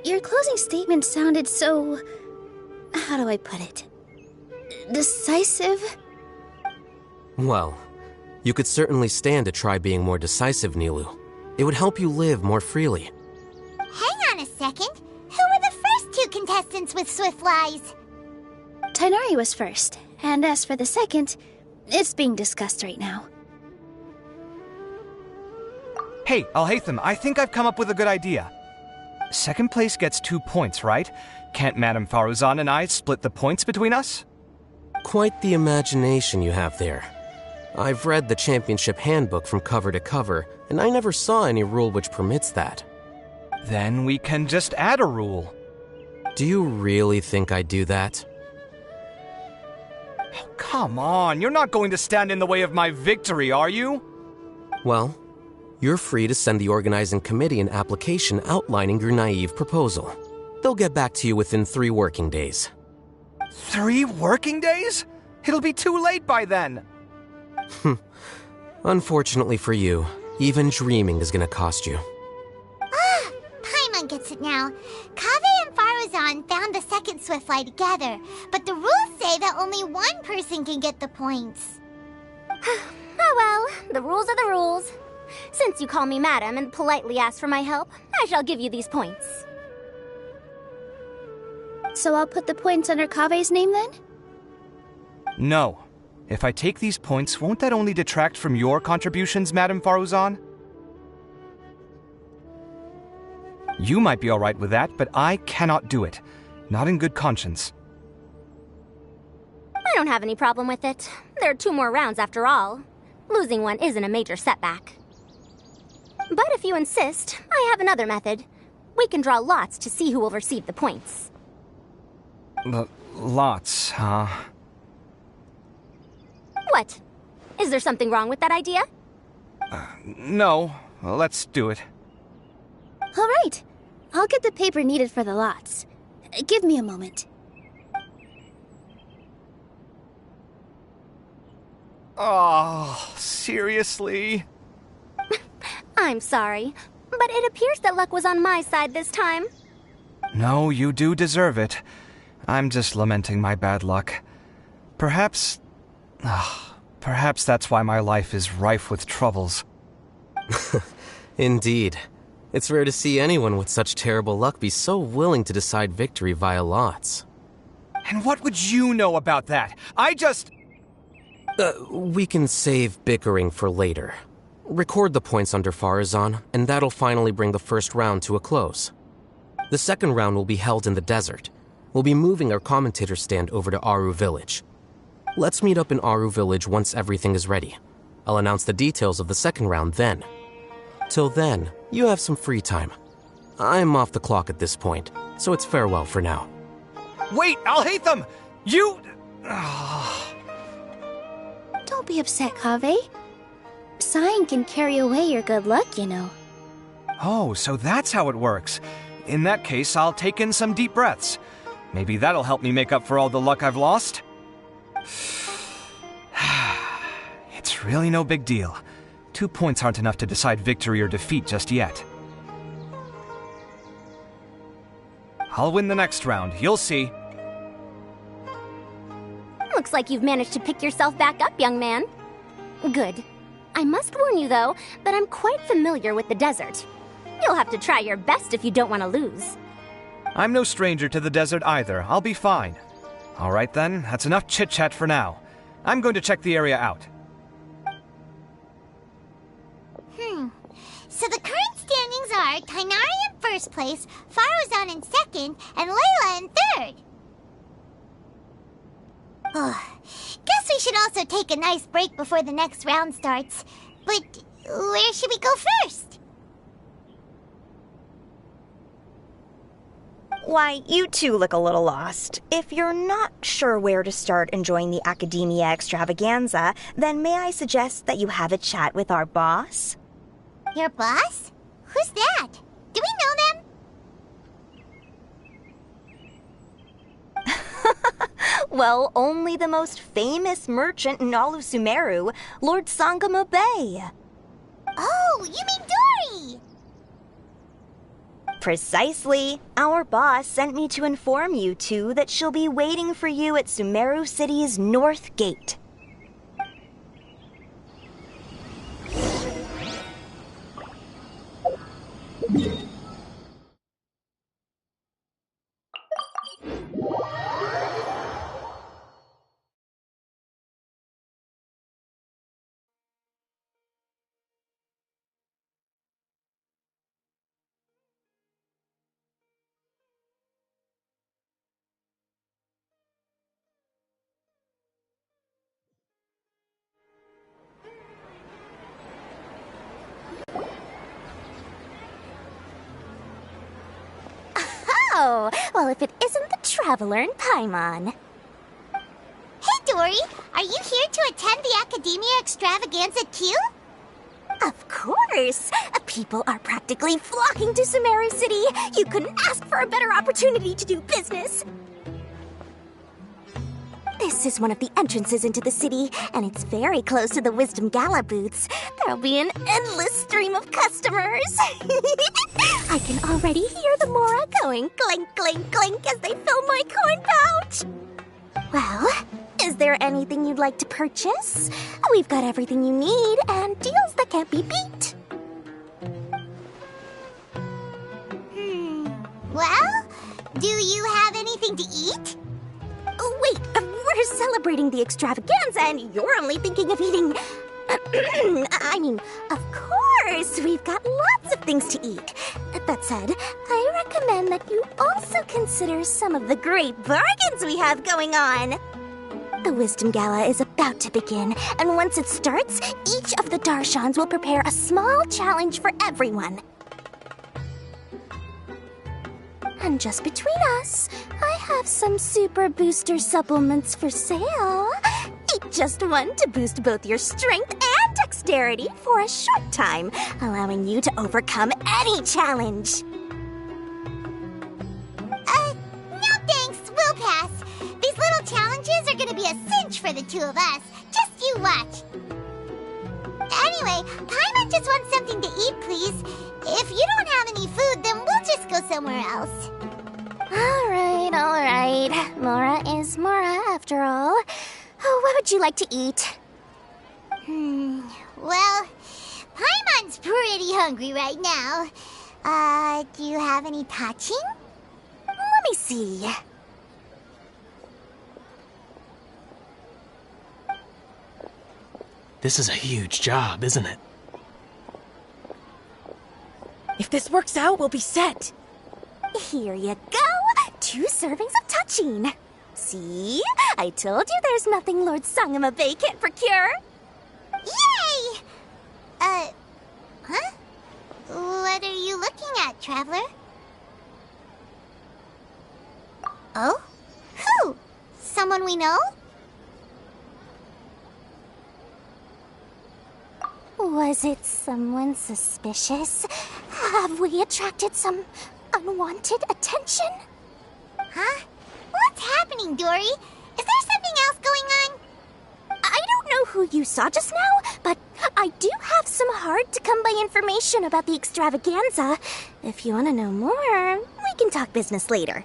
Your closing statement sounded so... how do I put it? Decisive? Well, you could certainly stand to try being more decisive, Nilu. It would help you live more freely. Hang on a second. Who were the first two contestants with Swiftflies? Tighnari was first, and as for the second, it's being discussed right now. Hey, Alhaitham, I think I've come up with a good idea. Second place gets 2 points, right? Can't Madame Faruzan and I split the points between us? Quite the imagination you have there. I've read the championship handbook from cover to cover, and I never saw any rule which permits that. Then we can just add a rule. Do you really think I'd do that? Oh, come on, you're not going to stand in the way of my victory, are you? Well, you're free to send the organizing committee an application outlining your naive proposal. They'll get back to you within 3 working days. 3 working days? It'll be too late by then. Unfortunately for you, even dreaming is gonna cost you. Paimon gets it now. Kaveh and Faruzan found the second Swiftfly together, but the rules say that only one person can get the points. Oh well, the rules are the rules. Since you call me madam and politely ask for my help, I shall give you these points. So I'll put the points under Kaveh's name then? No. If I take these points, won't that only detract from your contributions, Madame Faruzan? You might be alright with that, but I cannot do it. Not in good conscience. I don't have any problem with it. There are 2 more rounds after all. Losing one isn't a major setback. But if you insist, I have another method. We can draw lots to see who will receive the points. Lots, huh? What? Is there something wrong with that idea? No. Well, let's do it. All right. I'll get the paper needed for the lots. Give me a moment. Oh, seriously? I'm sorry, but it appears that luck was on my side this time. No, you do deserve it. I'm just lamenting my bad luck. Perhaps that's why my life is rife with troubles. Indeed. It's rare to see anyone with such terrible luck be so willing to decide victory via lots. And what would you know about that? We can save bickering for later. Record the points under Faruzan, and that'll finally bring the first round to a close. The second round will be held in the desert. We'll be moving our commentator stand over to Aru Village. Let's meet up in Aru Village once everything is ready. I'll announce the details of the second round then. Till then, you have some free time. I'm off the clock at this point, so it's farewell for now. Wait, Alhaitham! You... Don't be upset, Kaveh. Sighing can carry away your good luck, you know. Oh, so that's how it works. In that case, I'll take in some deep breaths. Maybe that'll help me make up for all the luck I've lost. It's really no big deal. 2 points aren't enough to decide victory or defeat just yet. I'll win the next round, you'll see. Looks like you've managed to pick yourself back up, young man. Good. I must warn you, though, that I'm quite familiar with the desert. You'll have to try your best if you don't want to lose. I'm no stranger to the desert either. I'll be fine. All right then, that's enough chit-chat for now. I'm going to check the area out. So the current standings are Tighnari in first place, Faruzan in second, and Layla in third. Guess we should also take a nice break before the next round starts. But where should we go first? Why, you two look a little lost. If you're not sure where to start enjoying the Academia extravaganza, then may I suggest that you have a chat with our boss? Your boss? Who's that? Do we know them? Well, only the most famous merchant in all of Sumeru, Lord Sangamo Bay. Oh, you mean Dory! Precisely. Our boss sent me to inform you two that she'll be waiting for you at Sumeru City's North Gate. Oh, well, if it isn't the Traveler in Paimon. Hey, Dory! Are you here to attend the Academia Extravaganza too? Of course! People are practically flocking to Sumeru City. You couldn't ask for a better opportunity to do business. This is one of the entrances into the city, and it's very close to the Wisdom Gala booths. There'll be an endless stream of customers. I can already hear the Mora going clink, clink, clink as they fill my coin pouch. Well, is there anything you'd like to purchase? We've got everything you need and deals that can't be beat. Well, do you have anything to eat? Oh, wait, we're celebrating the extravaganza and you're only thinking of eating... I mean, of course, we've got lots of things to eat. That said, I recommend that you also consider some of the great bargains we have going on. The Wisdom Gala is about to begin, and once it starts, each of the Darshans will prepare a small challenge for everyone. And just between us, I have some super booster supplements for sale. Eat just one to boost both your strength and dexterity for a short time, allowing you to overcome any challenge. No thanks, we'll pass. These little challenges are gonna be a cinch for the two of us. Just you watch. Anyway, Paimon just wants something to eat, please. If you don't have any food, then we'll just go somewhere else. All right. Mora is Mora, after all. Oh, what would you like to eat? Well, Paimon's pretty hungry right now. Do you have any touching? Let me see. This is a huge job, isn't it? If this works out, we'll be set. Here you go. 2 servings of touching. See? I told you there's nothing Lord Sangamo Bay can't procure. Yay! Huh? What are you looking at, Traveler? Oh? Who? Someone we know? Was it someone suspicious? Have we attracted some unwanted attention? Huh? What's happening, Dory? Is there something else going on? I don't know who you saw just now, but I do have some hard-to-come-by information about the extravaganza. If you want to know more, we can talk business later.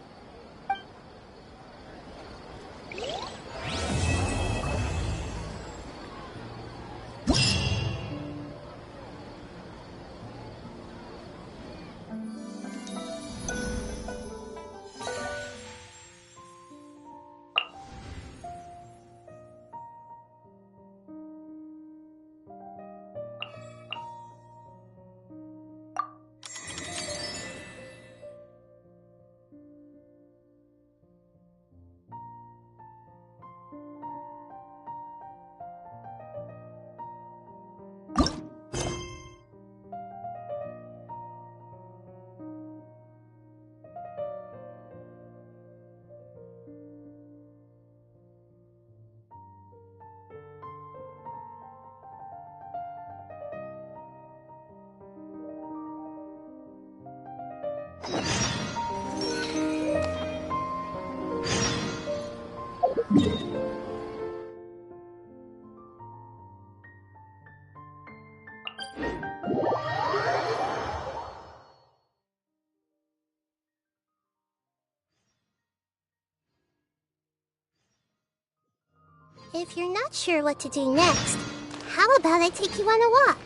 If you're not sure what to do next, how about I take you on a walk?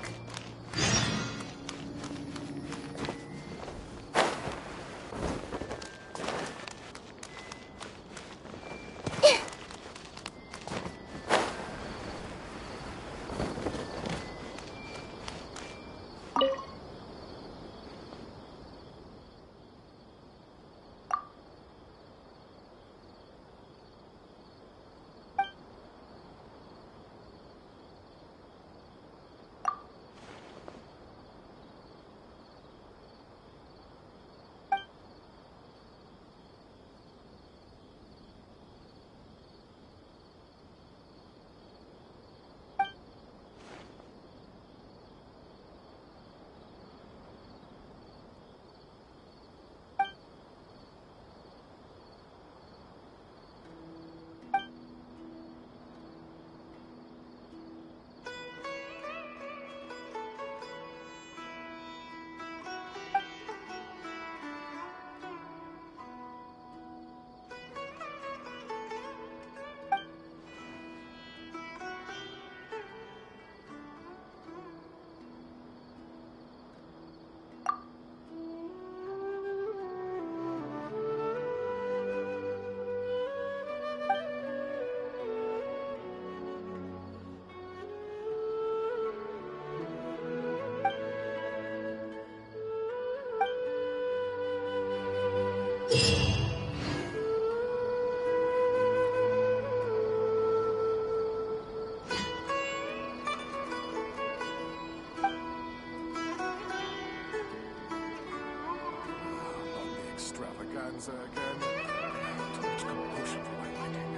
Extravaganza again. Too much commotion for my liking.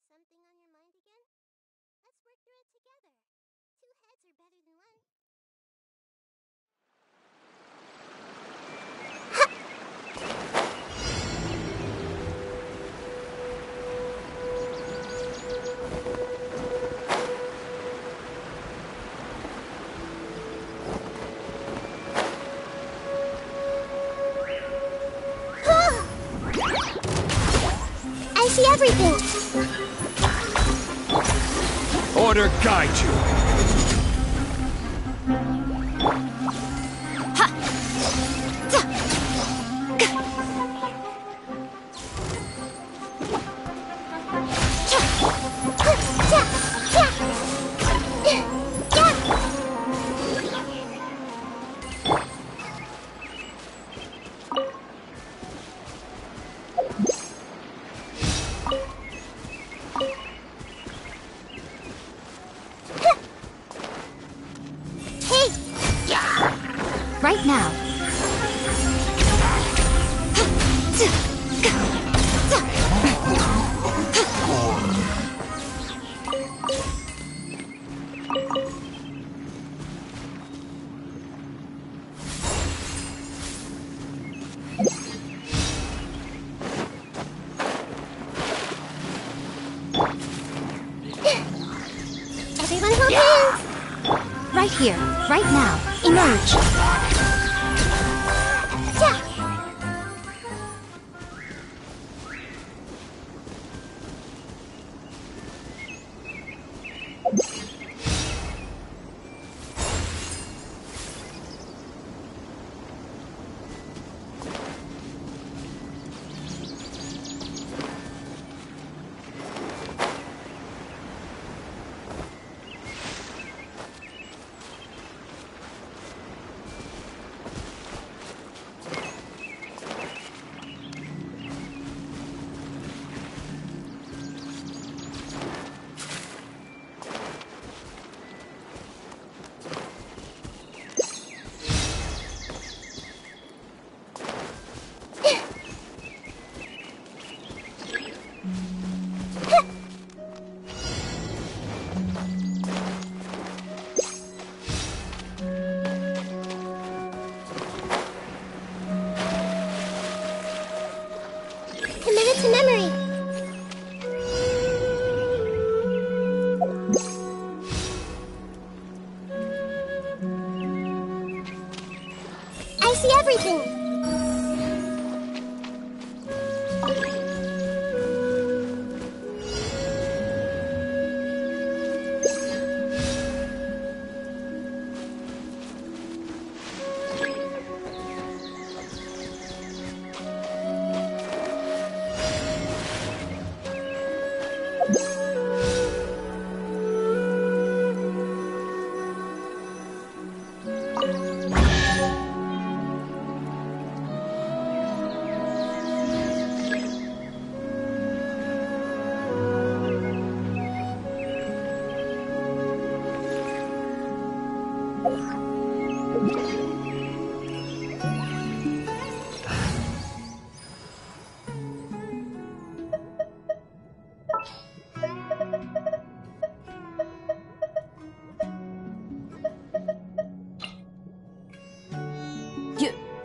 Something on your mind again? Let's work through it together. Two heads are better than one. I see everything. Order guide you. Right now. Everyone hold hands. Right here, right now. Emerge. I see everything.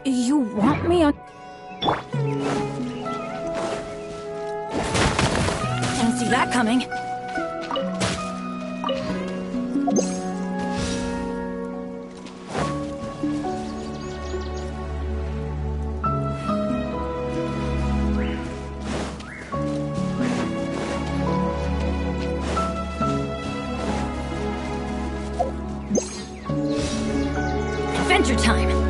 You want me on... Didn't see that coming. Adventure time!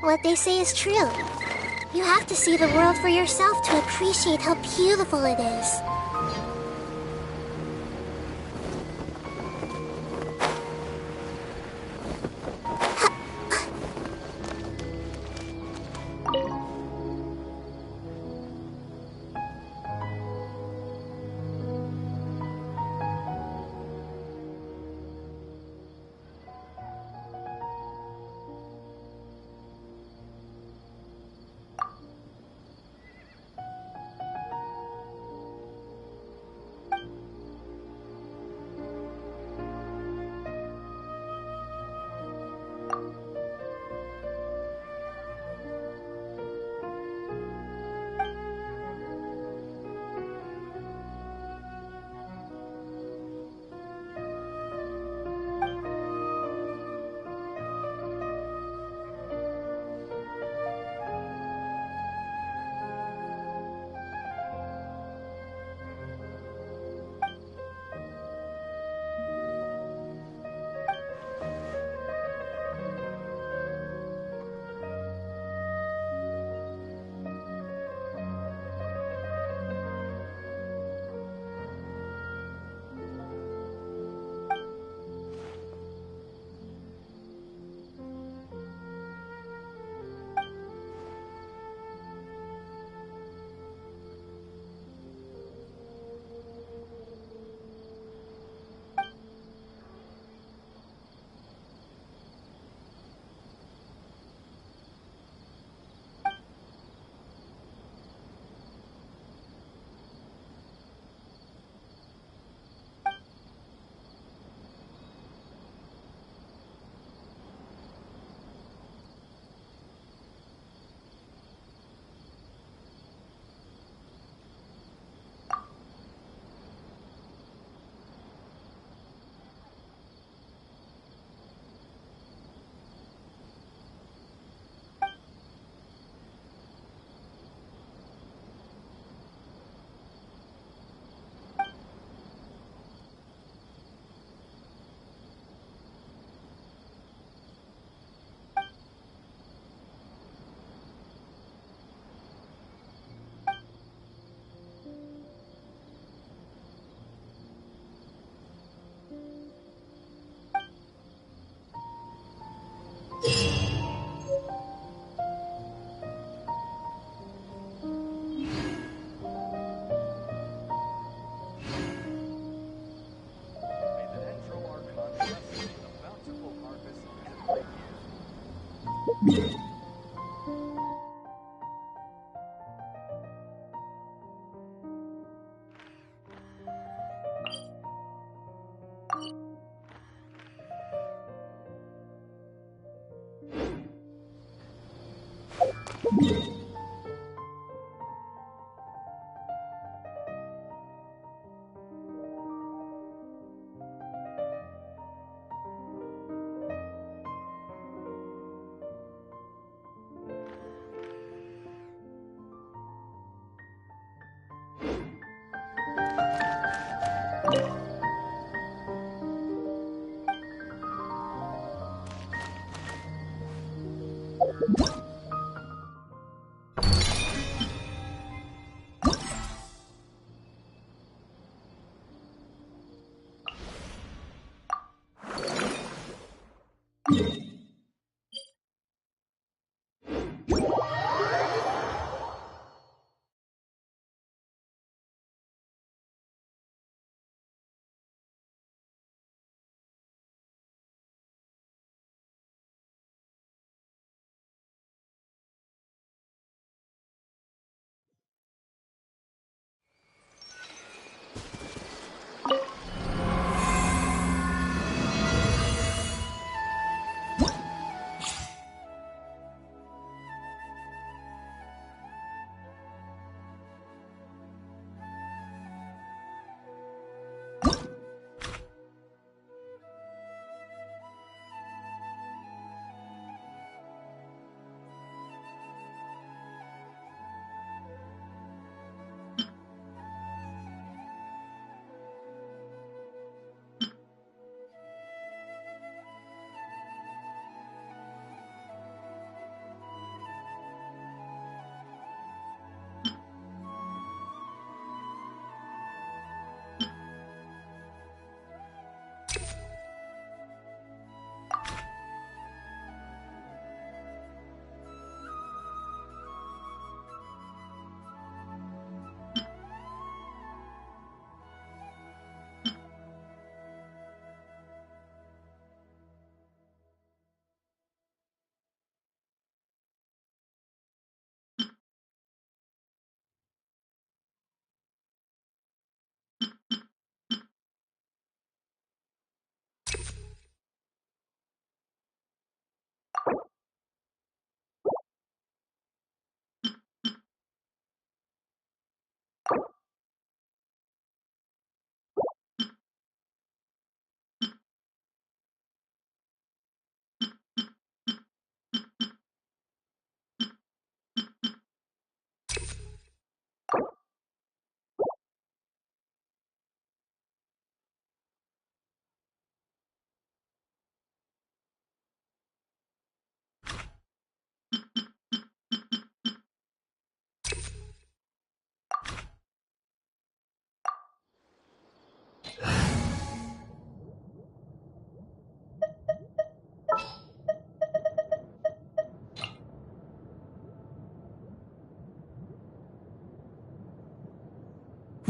What they say is true. You have to see the world for yourself to appreciate how beautiful it is.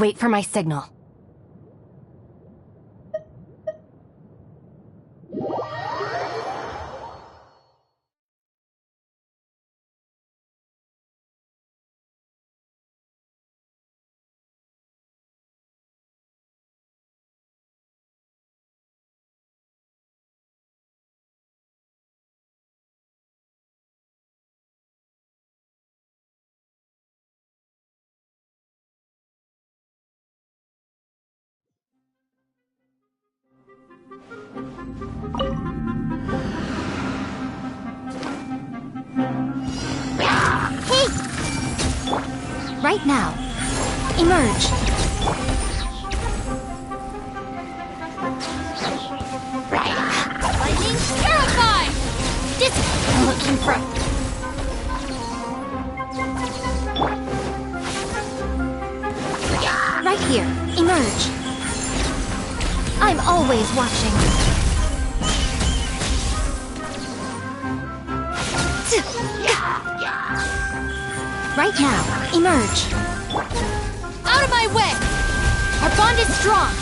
Wait for my signal. Right now. Emerge. Lightning terrified! I'm looking for... Right here. Emerge. I'm always watching. Right now. Emerge. Out of my way! Our bond is strong.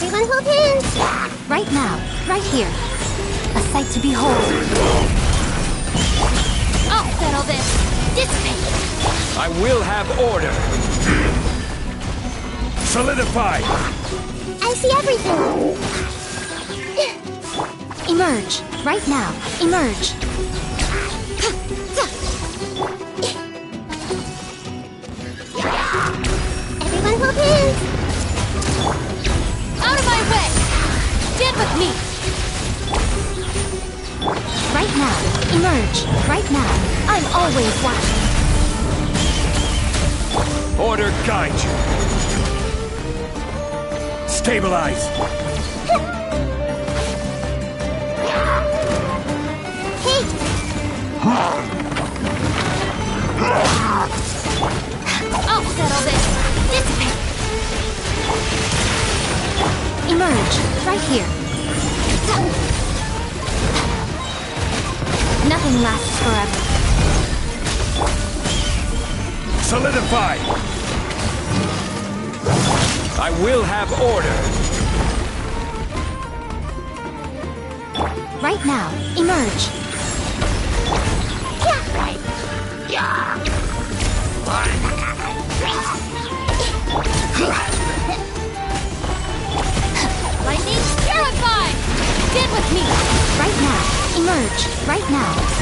Everyone hold hands! Right now. Right here. A sight to behold. I'll settle this! Dissipate! I will have order. Solidify. I see everything! Emerge. Right now. Emerge. Everyone hold hands! Out of my way! Stand with me! Right now. Emerge. Right now. I'm always watching. Order guide you. Stabilize. Hey! I'll settle this! Dissipate! Emerge. Right here. Nothing lasts forever. Solidify! I will have order! Right now, emerge. Lightning, terrified! Stand with me! Right now, emerge. Right now.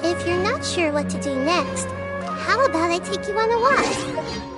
If you're not sure what to do next, how about I take you on a walk?